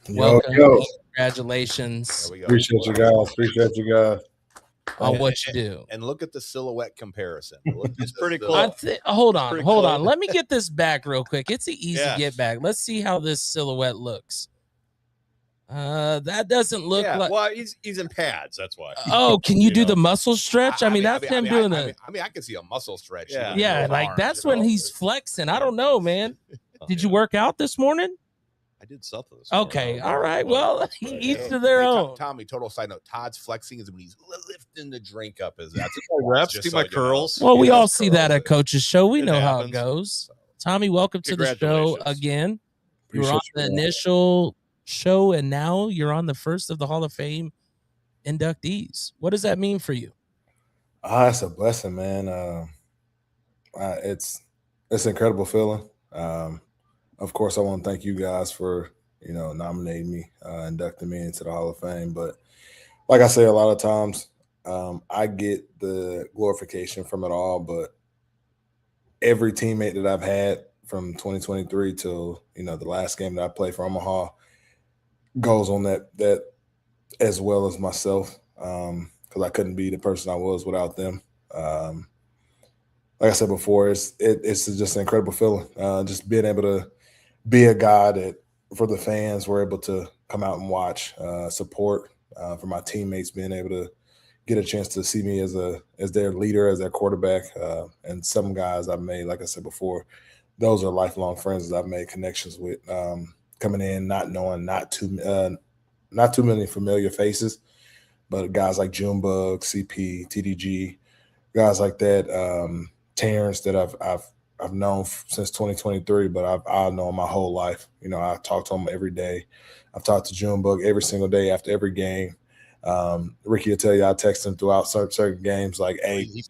Welcome. Congratulations.
Appreciate you guys.
On what you do.
And look at the silhouette comparison.
It's pretty cool.
Hold on. Let me get this back real quick. It's an easy get back. Let's see how this silhouette looks. That doesn't look like.
Well, he's in pads. That's why.
Oh, can you do the muscle stretch? I mean, that's him doing that.
I mean, I can see a muscle stretch.
Yeah, like that's when he's flexing. I don't know, man. Did you work out this morning?
I did something.
Okay, all right. Well, each to their own.
Tommy, total side note. Todd's flexing is when he's lifting the drink up. That's
reps. Do my curls.
Well, we all see that at Coach's Show. We know how it goes. Tommy, welcome to the show again. You were on the initial show, and now you're on the first of the Hall of Fame inductees. What does that mean for you?
It's a blessing, man. It's an incredible feeling. Of course, I want to thank you guys for, nominating me, inducting me into the Hall of Fame. But like I say, a lot of times I get the glorification from it all. But every teammate that I've had from 2023 till, the last game that I played for Omaha goes on that as well as myself, because I couldn't be the person I was without them. Like I said before, it's just an incredible feeling, just being able to be a guy that for the fans we're able to come out and watch, support, for my teammates being able to get a chance to see me as their leader, as their quarterback, and some guys I've made, like I said before, those are lifelong friends that I've made connections with, coming in, not knowing, not too many familiar faces, but guys like Junebug, CP, TDG, guys like that, Terrence that I've known since 2023, but I've known my whole life. I talk to him every day. I've talked to Junebug every single day after every game. Ricky will tell you I text him throughout certain games like, hey,
you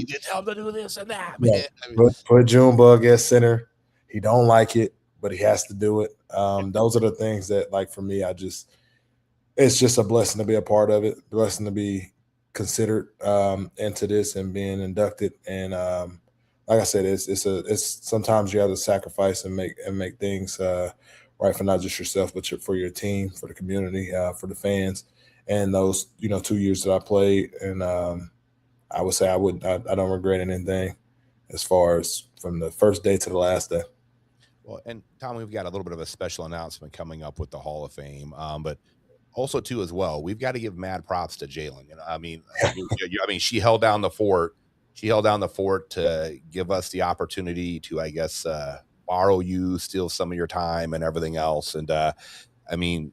did tell him to do this and that.
Yeah, put Junebug at center. He don't like it, but he has to do it. Those are the things that, like, for me, it's just a blessing to be a part of it, blessing to be considered into this and being inducted. And like I said, it's sometimes you have to sacrifice and make things right for not just yourself, but for your team, for the community, for the fans. And those 2 years that I played, and I would say I don't regret anything as far as from the first day to the last day.
Well, and Tom, we've got a little bit of a special announcement coming up with the Hall of Fame, but also too as well, we've got to give mad props to Jalen. I mean, she held down the fort. She held down the fort to give us the opportunity to, I guess, borrow you, steal some of your time and everything else. And I mean,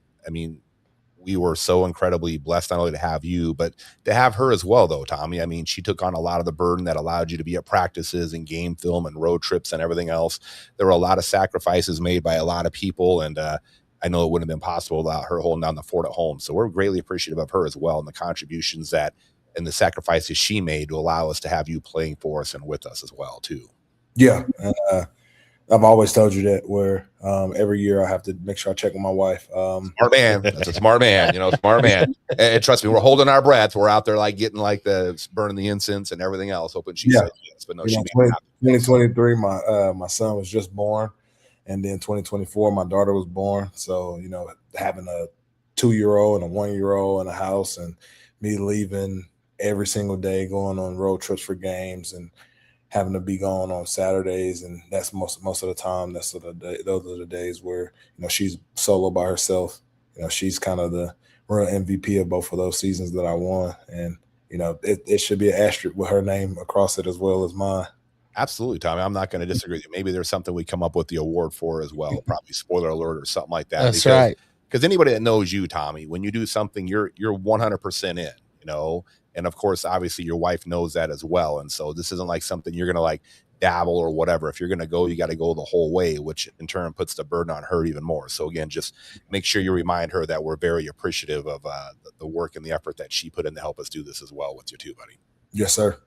we were so incredibly blessed not only to have you, but to have her as well, though, Tommy. I mean, she took on a lot of the burden that allowed you to be at practices and game film and road trips and everything else. There were a lot of sacrifices made by a lot of people, and I know it wouldn't have been possible without her holding down the fort at home. So we're greatly appreciative of her as well and the contributions that and the sacrifices she made to allow us to have you playing for us and with us as well, too.
Yeah. I've always told you that where every year I have to make sure I check with my wife.
Smart man. That's a smart man, smart man. And trust me, we're holding our breath. We're out there like getting like burning the incense and everything else, hoping she said yes. But no, she
2023, my son was just born. And then 2024, my daughter was born. So, having a 2-year-old and a 1-year-old in a house and me leaving every single day, going on road trips for games and having to be gone on Saturdays. And that's most of the time. Those are the days where, she's solo by herself. she's kind of the real MVP of both of those seasons that I won. And, it should be an asterisk with her name across it as well as mine.
Absolutely, Tommy. I'm not going to disagree with you. Maybe there's something we come up with the award for as well. Probably spoiler alert or something like that.
That's right.
Because anybody that knows you, Tommy, when you do something, you're 100% in, and of course, obviously your wife knows that as well. And so this isn't like something you're going to like dabble or whatever. If you're going to go, you got to go the whole way, which in turn puts the burden on her even more. So again, just make sure you remind her that we're very appreciative of the work and the effort that she put in to help us do this as well with you too, buddy.
Yes, sir.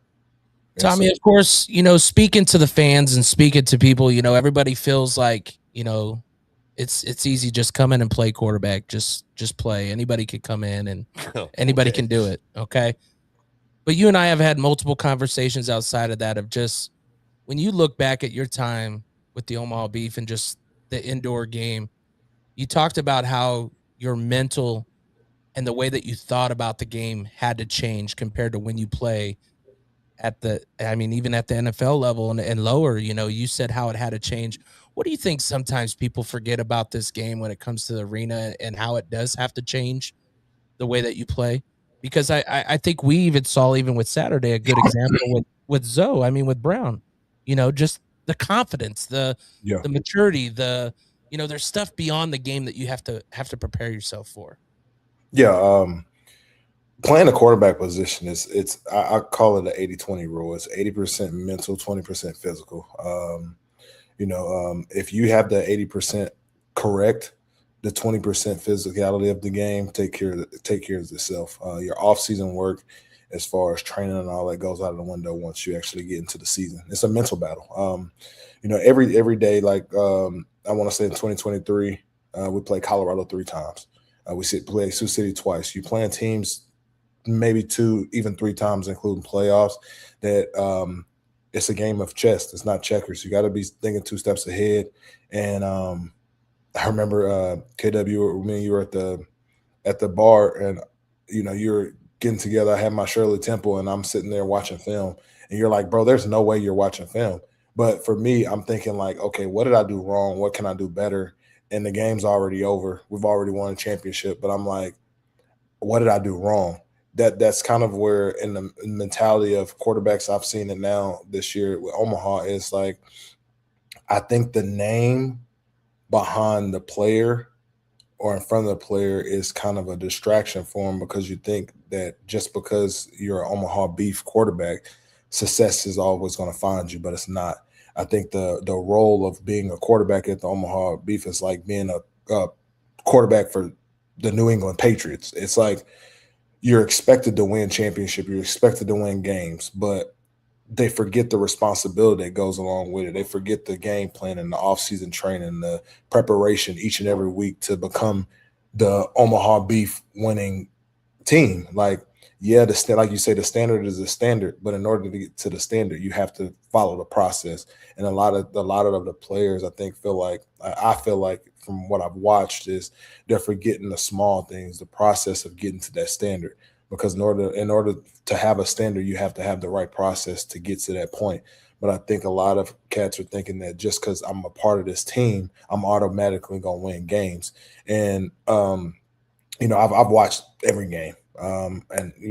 Yes,
Tommy,
sir.
of course, speaking to the fans and speaking to people, everybody feels like, it's easy. Just come in and play quarterback. Just play. Anybody can come in and anybody can do it. Okay. But you and I have had multiple conversations outside of that of just when you look back at your time with the Omaha Beef and just the indoor game, you talked about how your mental and the way that you thought about the game had to change compared to when you play even at the NFL level and lower. You said how it had to change. What do you think sometimes people forget about this game when it comes to the arena and how it does have to change the way that you play? Because I think we even saw, even with Saturday, a good example with Zoe. With Brown, just the confidence, the maturity, there's stuff beyond the game that you have to prepare yourself for.
Yeah. Playing a quarterback position I call it the 80-20 rule. It's 80% mental, 20% physical. If you have the 80% correct, the 20% physicality of the game take care of itself. Your off-season work, as far as training and all that, goes out of the window once you actually get into the season. It's a mental battle. Every day, like I want to say in 2023, we played Colorado 3 times. We play Sioux City twice. You playing teams maybe 2, even 3 times, including playoffs, that it's a game of chess. It's not checkers. You got to be thinking 2 steps ahead. And I remember KW, me and you were at the bar, and you were getting together. I had my Shirley Temple, and I'm sitting there watching film, and you're like, bro, there's no way you're watching film. But for me, I'm thinking like, okay, what did I do wrong? What can I do better? And the game's already over. We've already won a championship, but I'm like, what did I do wrong? That's kind of where in the mentality of quarterbacks, I've seen it now this year with Omaha, is like, I think the name behind the player or in front of the player is kind of a distraction for him, because you think that just because you're an Omaha Beef quarterback, success is always going to find you, but it's not. I think the role of being a quarterback at the Omaha Beef is like being a quarterback for the New England Patriots. It's like you're expected to win championship, you're expected to win games, but they forget the responsibility that goes along with it. They forget the game plan and the offseason training, the preparation each and every week to become the Omaha Beef winning team. Like, yeah, like you say, the standard is the standard, but in order to get to the standard, you have to follow the process. And a lot of the players, I think, I feel like from what I've watched, is they're forgetting the small things, the process of getting to that standard. Because in order to have a standard, you have to have the right process to get to that point. But I think a lot of cats are thinking that just because I'm a part of this team, I'm automatically going to win games. And I've watched every game. And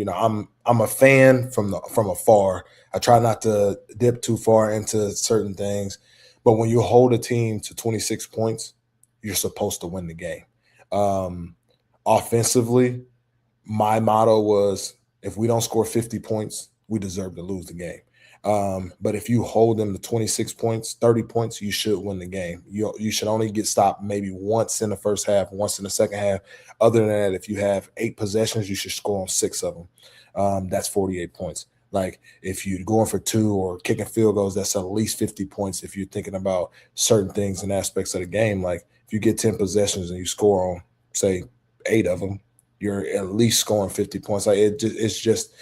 I'm a fan from afar. I try not to dip too far into certain things, but when you hold a team to 26 points, you're supposed to win the game. Offensively, my motto was, if we don't score 50 points, we deserve to lose the game. But if you hold them to 26 points, 30 points, you should win the game. You should only get stopped maybe once in the first half, once in the second half. Other than that, if you have 8 possessions, you should score on 6 of them. That's 48 points. Like, if you're going for 2 or kicking field goals, that's at least 50 points if you're thinking about certain things and aspects of the game. Like, if you get 10 possessions and you score on, say, 8 of them, you're at least scoring 50 points. Like, it's just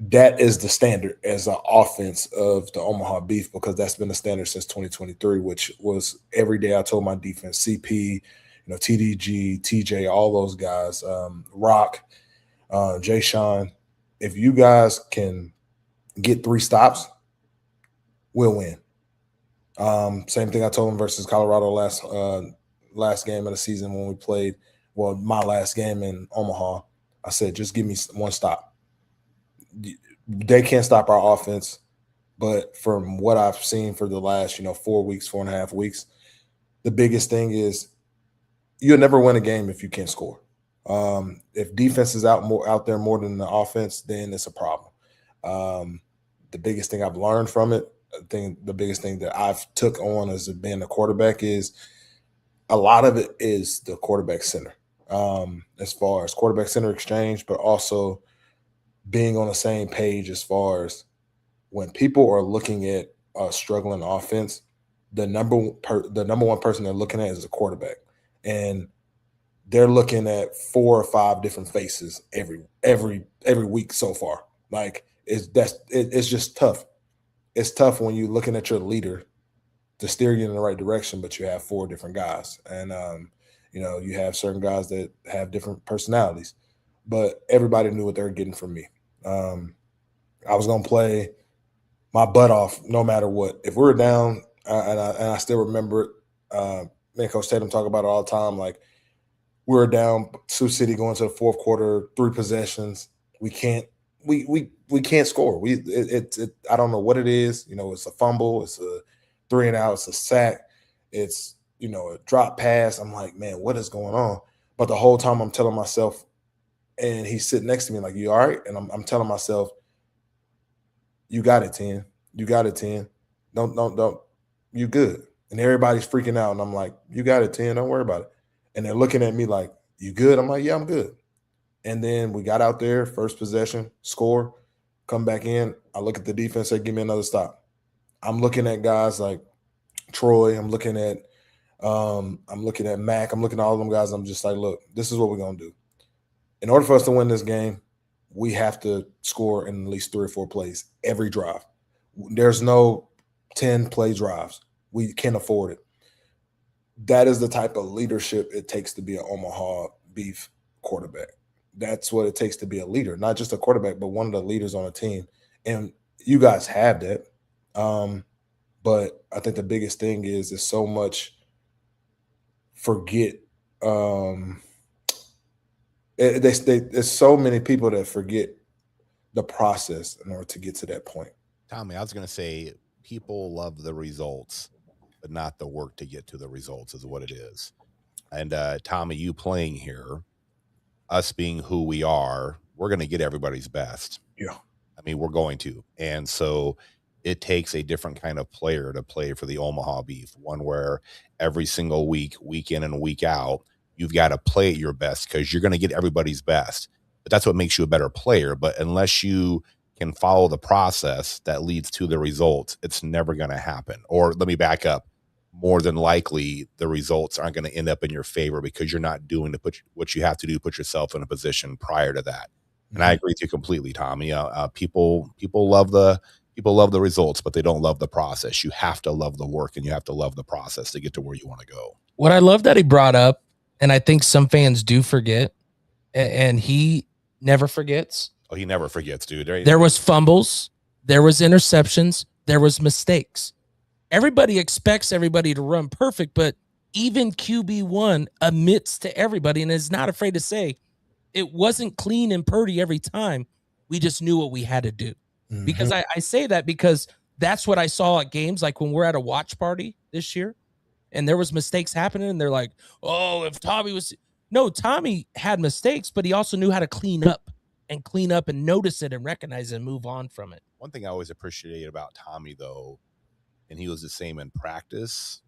that is the standard as an offense of the Omaha Beef, because that's been the standard since 2023, which was every day I told my defense, CP, TDG, TJ, all those guys, Rock, Jay Sean, if you guys can get 3 stops, we'll win. Same thing I told them versus Colorado last game of the season when we played. well, my last game in Omaha, I said, just give me one stop. They can't stop our offense. But from what I've seen for the last, 4 weeks, 4.5 weeks, the biggest thing is you'll never win a game if you can't score. If defense is out there more than the offense, then it's a problem. The biggest thing I've learned from it, the biggest thing that I've took on as being a quarterback is a lot of it is the quarterback center, as far as quarterback center exchange, but also being on the same page as far as when people are looking at a struggling offense, the number one person they're looking at is the quarterback, and they're looking at 4 or 5 different faces every week so far. Like it's just tough. It's tough when you're looking at your leader to steer you in the right direction, but you have 4 different guys, and you have certain guys that have different personalities, but everybody knew what they were getting from me. I was gonna play my butt off no matter what. If we were down, and I still remember it, me and Coach Tatum talk about it all the time. Like, we were down Sioux City going to the fourth quarter, 3 possessions. We can't score. I don't know what it is. It's a fumble, it's a 3 and out, it's a sack, it's a drop pass. I'm like, man, what is going on? But the whole time I'm telling myself, and he's sitting next to me like, you all right? And I'm telling myself, you got it, 10. You got it, 10. Don't. You good. And everybody's freaking out. And I'm like, you got it, 10. Don't worry about it. And they're looking at me like, you good? I'm like, yeah, I'm good. And then we got out there, first possession, score, come back in. I look at the defense, say, give me another stop. I'm looking at guys like Troy. I'm looking at Mac. I'm looking at all of them guys. I'm just like, look, this is what we're going to do. In order for us to win this game, we have to score in at least 3 or 4 plays every drive. There's no 10-play drives. We can't afford it. That is the type of leadership it takes to be an Omaha Beef quarterback. That's what it takes to be a leader, not just a quarterback, but one of the leaders on a team. And you guys have that. But I think the biggest thing is so much forget. There's so many people that forget the process in order to get to that point.
Tommy, I was going to say people love the results, but not the work to get to the results is what it is. And Tommy, you playing here, us being who we are, we're going to get everybody's best.
Yeah.
I mean, we're going to. And so it takes a different kind of player to play for the Omaha Beef, one where every single week in and week out, you've got to play at your best because you're going to get everybody's best. But that's what makes you a better player. But unless you can follow the process that leads to the results, it's never going to happen. Or let me back up. More than likely, the results aren't going to end up in your favor because you're not doing what you have to do to put yourself in a position prior to that. And I agree with you completely, Tommy. People love the results, but they don't love the process. You have to love the work and you have to love the process to get to where you want to go.
What I love that he brought up, and I think some fans do forget, and he never forgets.
Oh, he never forgets, dude.
There was fumbles, there was interceptions, there was mistakes. Everybody expects everybody to run perfect, but even QB1 admits to everybody and is not afraid to say it wasn't clean and purdy every time. We just knew what we had to do. Mm-hmm. Because I say that because that's what I saw at games, like when we're at a watch party this year and there was mistakes happening and they're like, oh, if Tommy was... No, Tommy had mistakes, but he also knew how to clean up and notice it and recognize it and move on from it.
One thing I always appreciate about Tommy, though, and he was the same in practice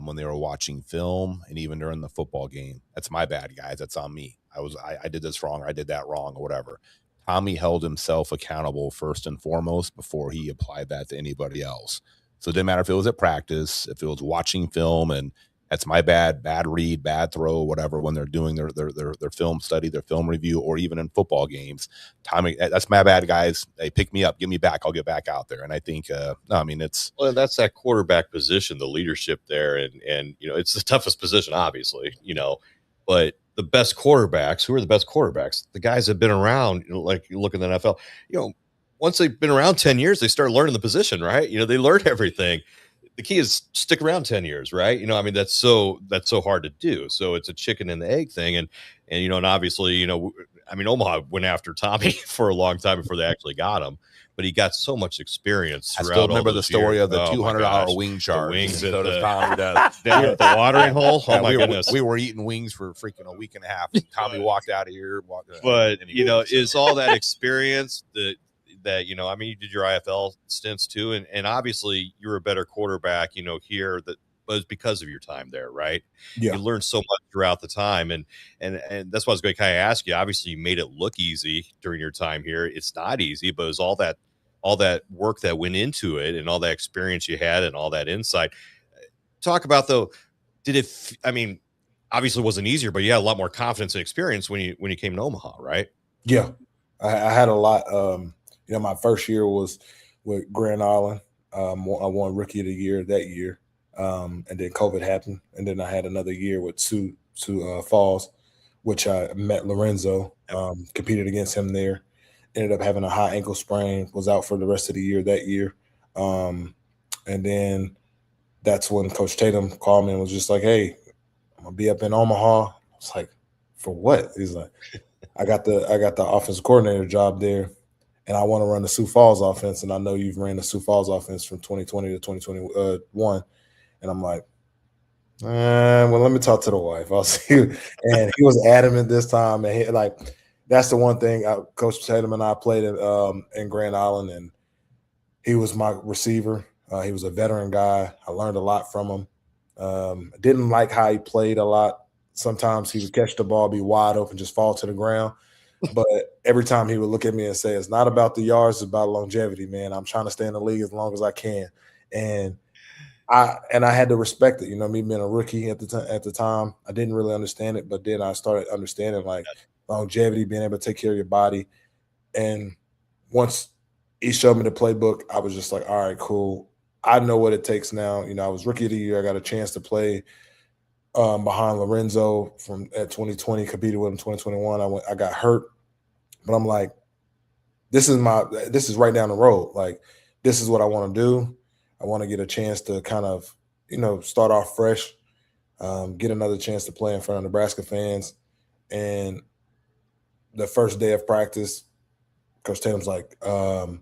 when they were watching film and even during the football game. That's my bad, guys. That's on me. I did this wrong or I did that wrong or whatever. Tommy held himself accountable first and foremost before he applied that to anybody else. So it didn't matter if it was at practice, if it was watching film, and that's my bad read, bad throw, whatever, when they're doing their film study, their film review, or even in football games. Tommy, that's my bad, guys. Hey, pick me up, give me back. I'll get back out there. And I think,
that's that quarterback position, the leadership there. And, it's the toughest position, obviously, but the best quarterbacks, who are the best quarterbacks? The guys that have been around, like you look in the NFL, once they've been around 10 years, they start learning the position, right? They learn everything. the key is stick around 10 years, right? You know, I mean, that's so hard to do. So it's a chicken and the egg thing. And you know, and obviously, you know, I mean, Omaha went after Tommy for a long time before they actually got him, but he got so much experience
I
throughout.
still remember
all
the
those
story
years.
of the
Oh, my
$200
gosh.
wing
The
charge.
wings
So
at
does
the,
Tommy does.
down at the watering hole. Oh
Yeah,
my
we
goodness.
we were eating wings for freaking a week and a half. Tommy walked out of here.
But
anyway,
you know,
so.
is all that experience that you know, I mean, you did your IFL stints too, and obviously you're a better quarterback, you know, here that was because of your time there, right?
Yeah.
You learned so much throughout the time, and that's why I was going to kind of ask you. Obviously, you made it look easy during your time here. It's not easy, but it was all that work that went into it, and all that experience you had, and all that insight. Talk about though, did it? I mean, obviously it wasn't easier, but you had a lot more confidence and experience when you came to Omaha, right?
Yeah, I had a lot. You know, my first year was with Grand Island. I won Rookie of the Year that year, and then COVID happened, and then I had another year with Sioux Falls, which I met Lorenzo, competed against him there. Ended up having a high ankle sprain, was out for the rest of the year that year, and then that's when Coach Tatum called me and was just like, "Hey, I'm gonna be up in Omaha." I was like, "For what?" He's like, I got the offensive coordinator job there, and I want to run the Sioux Falls offense. And I know you've ran the Sioux Falls offense from 2020 to 2021. And I'm like, well, let me talk to the wife. I'll see you. And he was adamant this time. And that's the one thing. Coach Tatum and I played in Grand Island, and he was my receiver. He was a veteran guy. I learned a lot from him. Didn't like how he played a lot. Sometimes he would catch the ball, be wide open, just fall to the ground. But every time he would look at me and say, "It's not about the yards, it's about longevity, man. I'm trying to stay in the league as long as I can." And I had to respect it. You know, me being a rookie at the time, I didn't really understand it, but then I started understanding like longevity, being able to take care of your body. And once he showed me the playbook, I was just like, all right, cool. I know what it takes now. You know, I was Rookie of the Year. I got a chance to play behind Lorenzo at 2020, competed with him 2021. I got hurt, but I'm like, this is right down the road. Like, this is what I want to do. I want to get a chance to kind of, you know, start off fresh, get another chance to play in front of Nebraska fans. And the first day of practice, Coach Tatum's like, you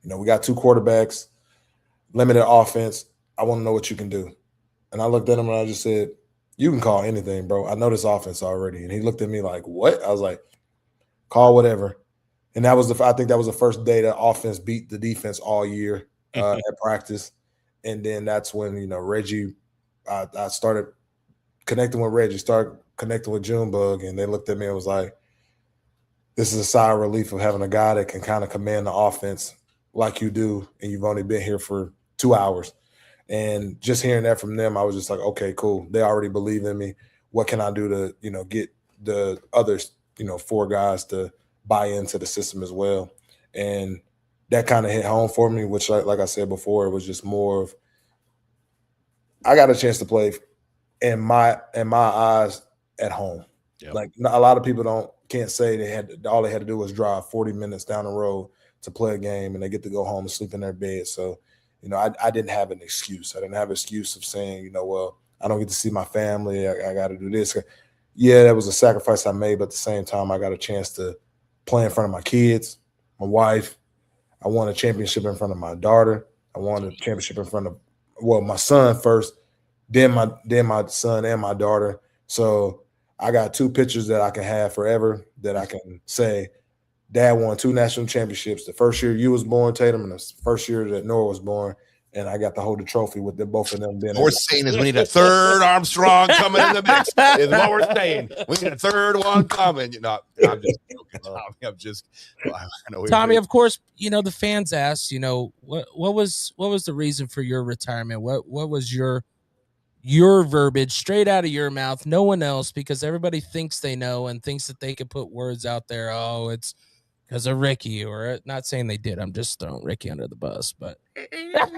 know, we got two quarterbacks, limited offense. I want to know what you can do. And I looked at him and I just said, you can call anything, bro. I know this offense already. And he looked at me like, what? I was like, call whatever. And I think that was the first day the offense beat the defense all year at practice. And then that's when, you know, Reggie, I started connecting with Reggie, started connecting with Junebug. And they looked at me and was like, this is a sigh of relief of having a guy that can kind of command the offense like you do. And you've only been here for 2 hours. And just hearing that from them, I was just like, okay, cool. They already believe in me. What can I do to, you know, get the others, you know, 4 guys to buy into the system as well? And that kind of hit home for me, which, like I said before, it was just more of, I got a chance to play in my eyes at home. Yep. Like, a lot of people can't say all they had to do was drive 40 minutes down the road to play a game, and they get to go home and sleep in their bed. So, you know, I didn't have an excuse. I didn't have an excuse of saying, you know, well, I don't get to see my family. I got to do this. Yeah, that was a sacrifice I made, but at the same time, I got a chance to play in front of my kids, my wife. I won a championship in front of my daughter. I won a championship in front of, my son first, then my son and my daughter. So I got 2 pictures that I can have forever that I can say, Dad won 2 national championships. The first year you was born, Tatum, and the first year that Noah was born. And I got to hold the trophy with both of them being.
What we're saying is we need a third Armstrong coming in the mix. Is what we're saying. We need a third one coming. You know, I'm just joking, Tommy.
Tommy, of course, you know, the fans asked, you know, what was the reason for your retirement? What was your verbiage straight out of your mouth? No one else, because everybody thinks they know and thinks that they can put words out there. Oh, it's because of Ricky, or not saying they did. I'm just throwing Ricky under the bus, but what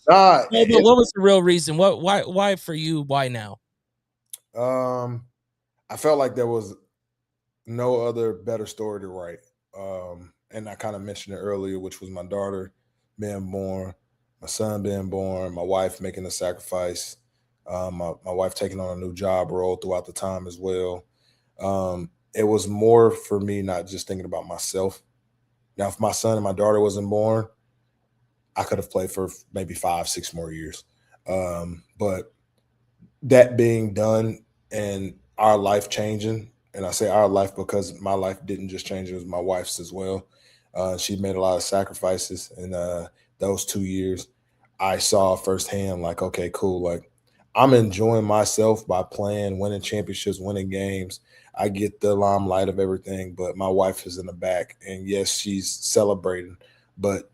was the real reason? Why for you? Why now?
I felt like there was no other better story to write. And I kind of mentioned it earlier, which was my daughter being born, my son being born, my wife making a sacrifice, my wife taking on a new job role throughout the time as well. It was more for me not just thinking about myself. Now, if my son and my daughter wasn't born, I could have played for maybe 5-6 more years. But that being done and our life changing, and I say our life because my life didn't just change, it was my wife's as well. She made a lot of sacrifices in those 2 years. I saw firsthand, like, okay, cool. Like, I'm enjoying myself by playing, winning championships, winning games. I get the limelight of everything, but my wife is in the back. And yes, she's celebrating, but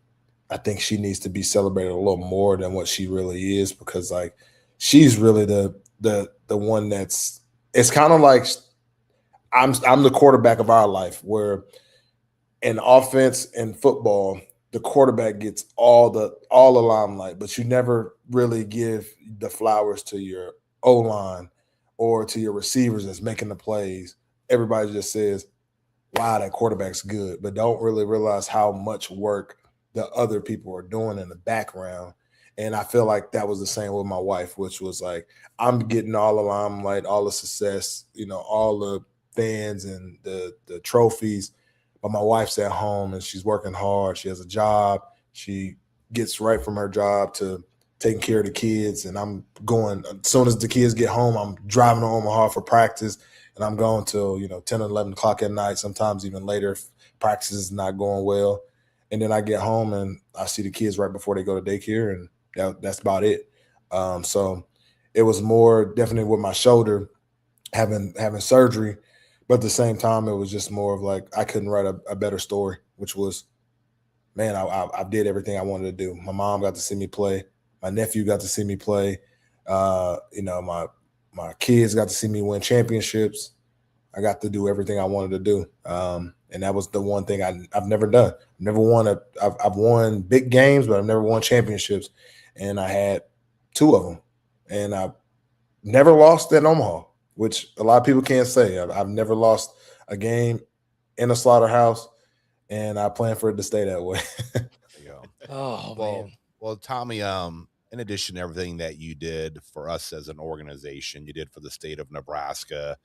I think she needs to be celebrated a little more than what she really is, because like she's really the one that's, it's kind of like I'm the quarterback of our life, where in offense and football, the quarterback gets all the limelight, but you never really give the flowers to your O-line or to your receivers that's making the plays. Everybody just says, wow, that quarterback's good, but don't really realize how much work the other people are doing in the background. And I feel like that was the same with my wife, which was like, I'm getting all the limelight, all the success, all the fans and the trophies. But my wife's at home and she's working hard. She has a job. She gets right from her job to taking care of the kids. And I'm going, as soon as the kids get home, I'm driving to Omaha for practice. And I'm going till, 10 or 11 o'clock at night, sometimes even later if practice is not going well. And then I get home and I see the kids right before they go to daycare, and that's about it. So it was more definitely with my shoulder having surgery, but at the same time, it was just more of like I couldn't write a better story, which was, man, I did everything I wanted to do. My mom got to see me play. My nephew got to see me play. My kids got to see me win championships. I got to do everything I wanted to do. And that was the one thing I've never done. I've won big games, but I've never won championships. And I had 2 of them. And I never lost at Omaha, which a lot of people can't say. I've never lost a game in a Slaughterhouse, and I plan for it to stay that way.
There you go.
Oh, man.
Well, Tommy, in addition to everything that you did for us as an organization, you did for the state of Nebraska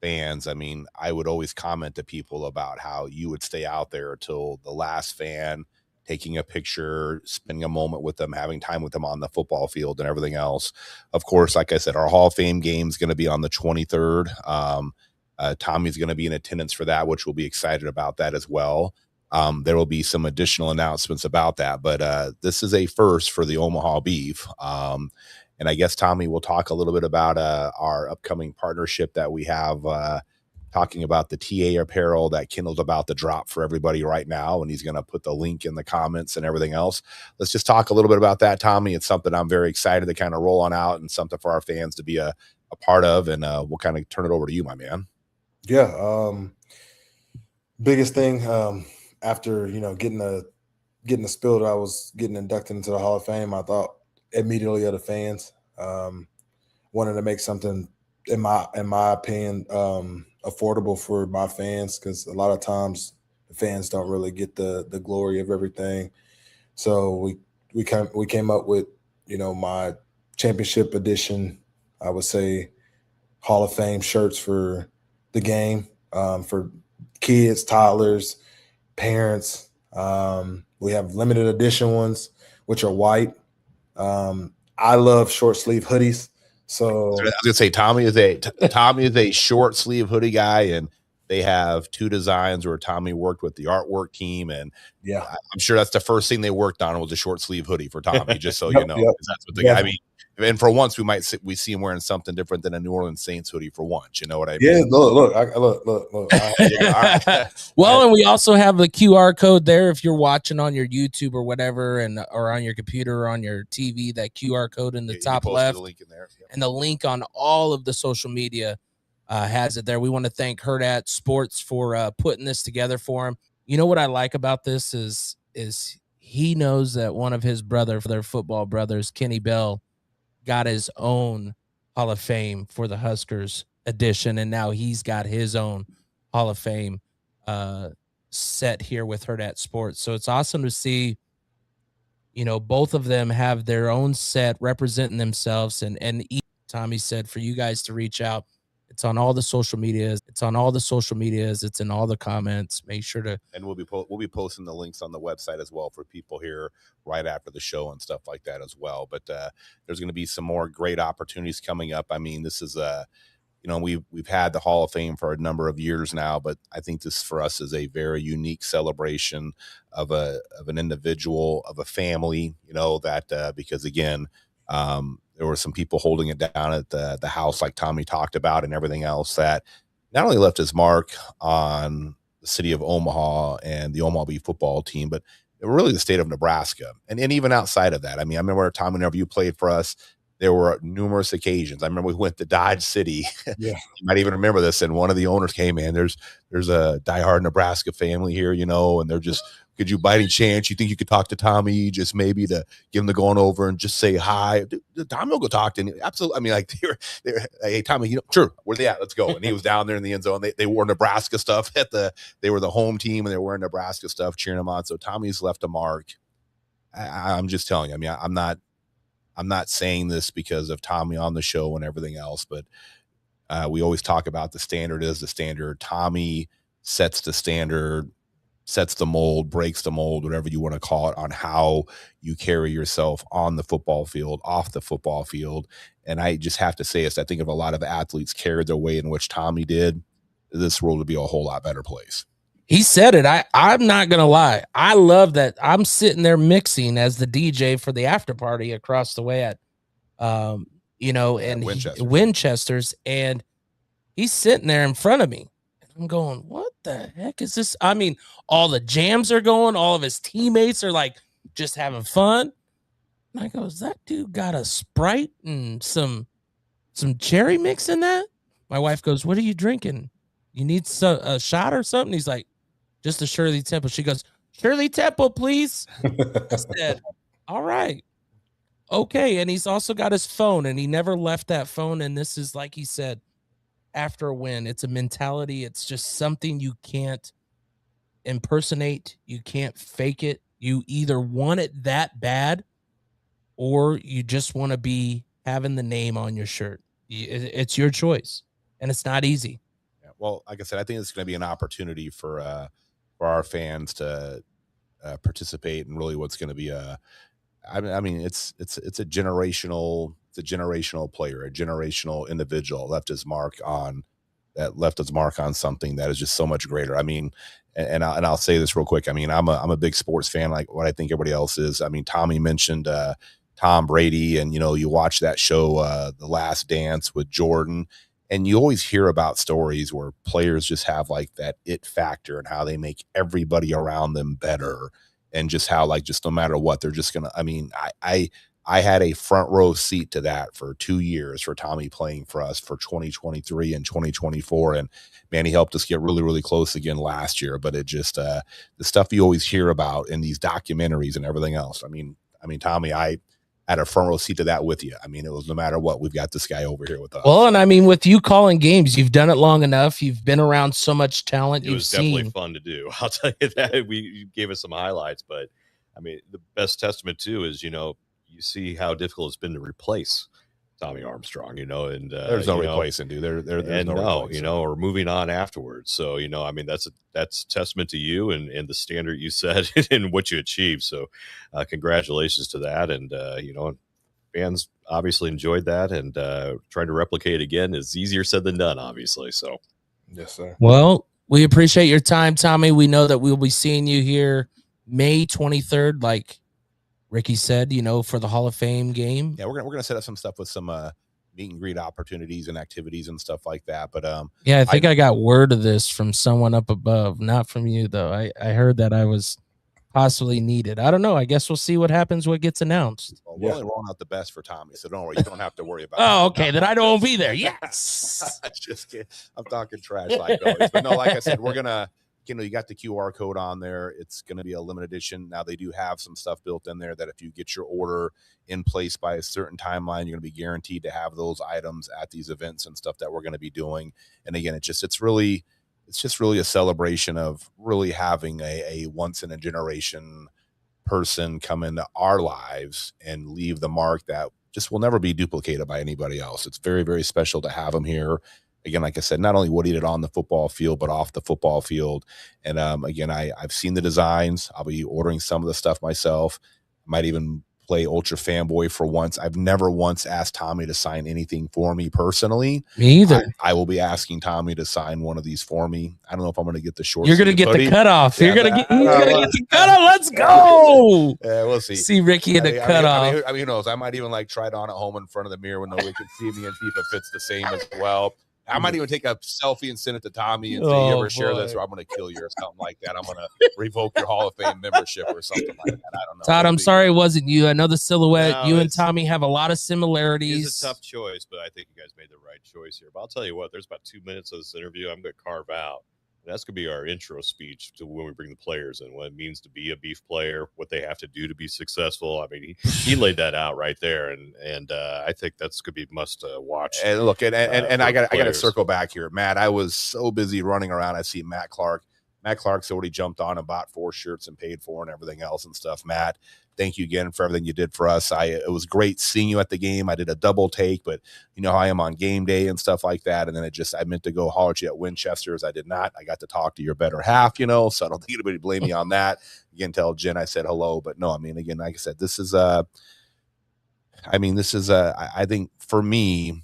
fans. I mean, I would always comment to people about how you would stay out there till the last fan, taking a picture, spending a moment with them, having time with them on the football field and everything else. Of course, like I said, our Hall of Fame game is going to be on the 23rd. Tommy's going to be in attendance for that, which we'll be excited about that as well. There will be some additional announcements about that, but this is a first for the Omaha Beef. And I guess, Tommy, we'll talk a little bit about our upcoming partnership that we have, talking about the TA apparel that Kendall's about to drop for everybody right now. And he's going to put the link in the comments and everything else. Let's just talk a little bit about that, Tommy. It's something I'm very excited to kind of roll on out and something for our fans to be a part of. And we'll kind of turn it over to you, my man.
Yeah. Biggest thing after, getting the spill that I was getting inducted into the Hall of Fame, I thought immediately of the fans. Wanted to make something, in my opinion, affordable for my fans, because a lot of times the fans don't really get the glory of everything. So we came up with, my championship edition, I would say, Hall of Fame shirts for the game, for kids, toddlers, parents. We have limited edition ones, which are white. I love short sleeve hoodies. So
I was gonna say Tommy is a short sleeve hoodie guy, and they have 2 designs where Tommy worked with the artwork team, and
yeah,
I'm sure that's the first thing they worked on was a short sleeve hoodie for Tommy, just so you know.
Yep.
That's what I mean. And for once, we see him wearing something different than a New Orleans Saints hoodie for once. You know what I mean?
Yeah, look.
Well, and we also have the QR code there if you're watching on your YouTube or whatever, or on your computer or on your TV. That QR code in the top left,
the link in there. Yep.
and the link on all of the social media has it there. We want to thank Hurrdat Sports for putting this together for him. You know what I like about this is he knows that one of his their football brothers, Kenny Bell, got his own Hall of Fame for the Huskers edition, and now he's got his own Hall of Fame set here with Hurrdat Sports. So it's awesome to see both of them have their own set representing themselves. And Tommy said for you guys to reach out. It's on all the social medias. It's in all the comments. Make sure to.
And we'll be posting the links on the website as well for people here right after the show and stuff like that as well. But there's going to be some more great opportunities coming up. I mean, this is we've had the Hall of Fame for a number of years now, but I think this for us is a very unique celebration of an individual, of a family, that because again, there were some people holding it down at the house like Tommy talked about and everything else that not only left his mark on the city of Omaha and the Omaha Beef football team, but really the state of Nebraska. And even outside of that, I mean, I remember, Tom, whenever you played for us, there were numerous occasions. I remember we went to Dodge City.
Yeah.
You might even remember this. And one of the owners came in. There's a diehard Nebraska family here, and they're just, could you, by any chance, you think you could talk to Tommy, just maybe to give him the going over and just say hi? Tommy will go talk to him. Absolutely. I mean, like, they're hey, Tommy, sure, where they at? Let's go. And he was down there in the end zone. They wore Nebraska stuff they were the home team and they were wearing Nebraska stuff, cheering them on. So Tommy's left a mark. I'm just telling you, I mean, I'm not saying this because of Tommy on the show and everything else, but we always talk about the standard is the standard. Tommy sets the standard, sets the mold, breaks the mold, whatever you want to call it, on how you carry yourself on the football field, off the football field. And I just have to say this, I think if a lot of athletes carried their way in which Tommy did, this world would be a whole lot better place.
He said it. I'm not going to lie. I love that I'm sitting there mixing as the DJ for the after party across the way at, and Winchester's, and he's sitting there in front of me. I'm going, what the heck is this? I mean, all the jams are going. All of his teammates are like just having fun. And I go, is that dude got a Sprite and some cherry mix in that? My wife goes, what are you drinking? You need a shot or something? He's like, just a Shirley Temple. She goes, Shirley Temple, please. I said, all right. Okay. And he's also got his phone, and he never left that phone. And this is, like he said, after a win, it's a mentality. It's just something you can't impersonate. You can't fake it. You either want it that bad or you just want to be having the name on your shirt. It's your choice, and it's not easy.
Yeah, well, like I said, I think it's going to be an opportunity for our fans to participate in really what's going to be I mean, it's a generational player, a generational individual left his mark on something that is just so much greater. I mean, and I'll say this real quick. I mean, I'm a big sports fan, like what I think everybody else is. I mean, Tommy mentioned Tom Brady, and you watch that show, The Last Dance with Jordan, and you always hear about stories where players just have like that it factor and how they make everybody around them better. And just how, like, just no matter what, they're just gonna. I mean, I had a front row seat to that for 2 years for Tommy playing for us for 2023 and 2024, and man, he helped us get really, really close again last year. But it just the stuff you always hear about in these documentaries and everything else. I mean, Tommy, I had a front row seat to that with you. I mean, it was no matter what, we've got this guy over here with us.
Well, and I mean, with you calling games, you've done it long enough. You've been around so much talent.
It was definitely fun to do. I'll tell you that. You gave us some highlights, but I mean, the best testament too is, you see how difficult it's been to replace Tommy Armstrong, and
there's no replacing, dude. There's no replacing.
Or moving on afterwards. So, I mean, that's testament to you and the standard you set and what you achieved. So, congratulations to that. And, fans obviously enjoyed that, and trying to replicate it again is easier said than done, obviously. So,
yes, sir.
Well, we appreciate your time, Tommy. We know that we'll be seeing you here May 23rd, like Ricky said, for the Hall of Fame game.
Yeah, we're gonna set up some stuff with some meet and greet opportunities and activities and stuff like that. But
yeah, I think I got word of this from someone up above, not from you though. I heard that I was possibly needed. I don't know. I guess we'll see what happens. What gets announced.
Well, we're only rolling out the best for Tommy, so don't worry. You don't have to worry about.
Oh, okay. Then I don't be there. Yes.
Just kidding. I'm talking trash like always. But no, like I said, we're gonna. You got the QR code on there. It's going to be a limited edition. Now they do have some stuff built in there that if you get your order in place by a certain timeline, you're going to be guaranteed to have those items at these events and stuff that we're going to be doing. And again, it's just really a celebration of really having a once in a generation person come into our lives and leave the mark that just will never be duplicated by anybody else. It's very, very special to have him here. Again, like I said, not only what he did on the football field, but off the football field. And again, I've seen the designs. I'll be ordering some of the stuff myself. I might even play ultra fanboy for once. I've never once asked Tommy to sign anything for me personally.
Me either.
I will be asking Tommy to sign one of these for me. I don't know if I'm going to get the short.
You're going to get
hoodie.
the cutoff.
Yeah,
You're going to get the cutoff. Let's go.
Yeah, we'll see.
See Ricky in the cutoff.
I mean, who knows? I might even like try it on at home in front of the mirror when nobody can see me and see if it fits the same as well. I might even take a selfie and send it to Tommy and say, you ever share this, or I'm going to kill you or something like that. I'm going to revoke your Hall of Fame membership or something like that. I don't know.
Todd, I'm sorry it wasn't you. I know the silhouette.
No,
you and Tommy have a lot of similarities.
It's a tough choice, but I think you guys made the right choice here. But I'll tell you what, there's about 2 minutes of this interview I'm going to carve out. That's going to be our intro speech to when we bring the players in, what it means to be a beef player, what they have to do to be successful. I mean, he laid that out right there, and I think that's going to be must watch.
And look, and I got to circle back here, Matt. I was so busy running around. I see Matt Clark. Matt Clark's already jumped on and bought 4 shirts and paid for and everything else and stuff. Matt, thank you again for everything you did for us. It was great seeing you at the game. I did a double take, but you know how I am on game day and stuff like that. And then I meant to go holler at you at Winchester's. I did not. I got to talk to your better half, so I don't think anybody blame me on that. Again, tell Jen I said hello, but no, I mean, again, like I said, this is I think for me,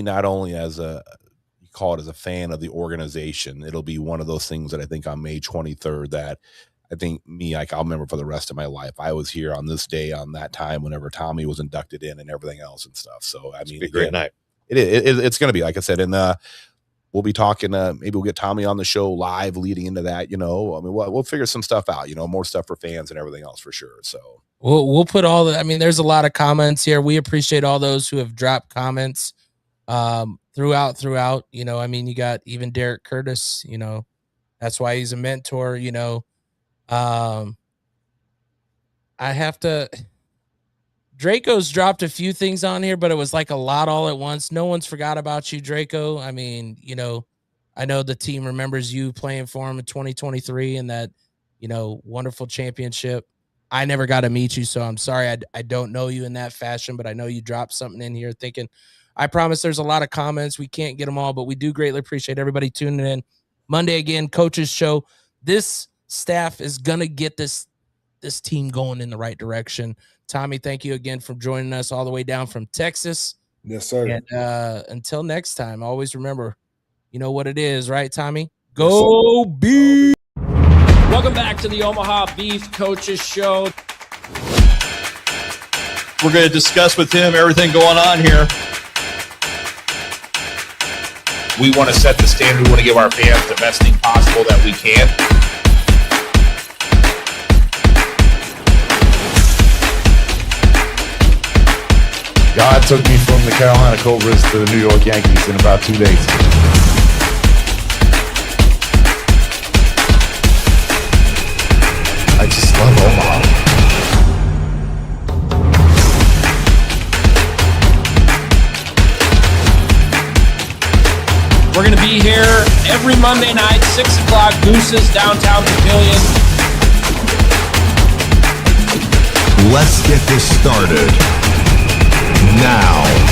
not only as call it as a fan of the organization, it'll be one of those things that I think on May 23rd that I think I'll remember for the rest of my life. I was here on this day, on that time, whenever Tommy was inducted in and everything else and stuff. So, I mean,
it's a great night.
It's going to be, like I said, and we'll be talking, maybe we'll get Tommy on the show live leading into that, I mean, we'll figure some stuff out, more stuff for fans and everything else for sure. So
we'll put there's a lot of comments here. We appreciate all those who have dropped comments throughout, I mean, you got even Derek Curtis, that's why he's a mentor, I have to, Draco's dropped a few things on here, but it was like a lot all at once. No one's forgot about you, Draco. I mean, I know the team remembers you playing for him in 2023 and that, wonderful championship. I never got to meet you, so I'm sorry. I don't know you in that fashion, but I know you dropped something in here thinking, I promise there's a lot of comments. We can't get them all, but we do greatly appreciate everybody tuning in. Monday again, coaches show. This staff is going to get this team going in the right direction. Tommy, thank you again for joining us all the way down from Texas.
Yes, sir.
And until next time, always remember, you know what it is, right, Tommy? Go Beef! Welcome back to the Omaha Beef Coaches Show.
We're going to discuss with him everything going on here.
We want to set the standard. We want to give our fans the best thing possible that we can.
God took me from the Carolina Cobras to the New York Yankees in about 2 days. I just love Omaha.
We're going to be here every Monday night, 6 o'clock, Goose's Downtown Pavilion.
Let's get this started now.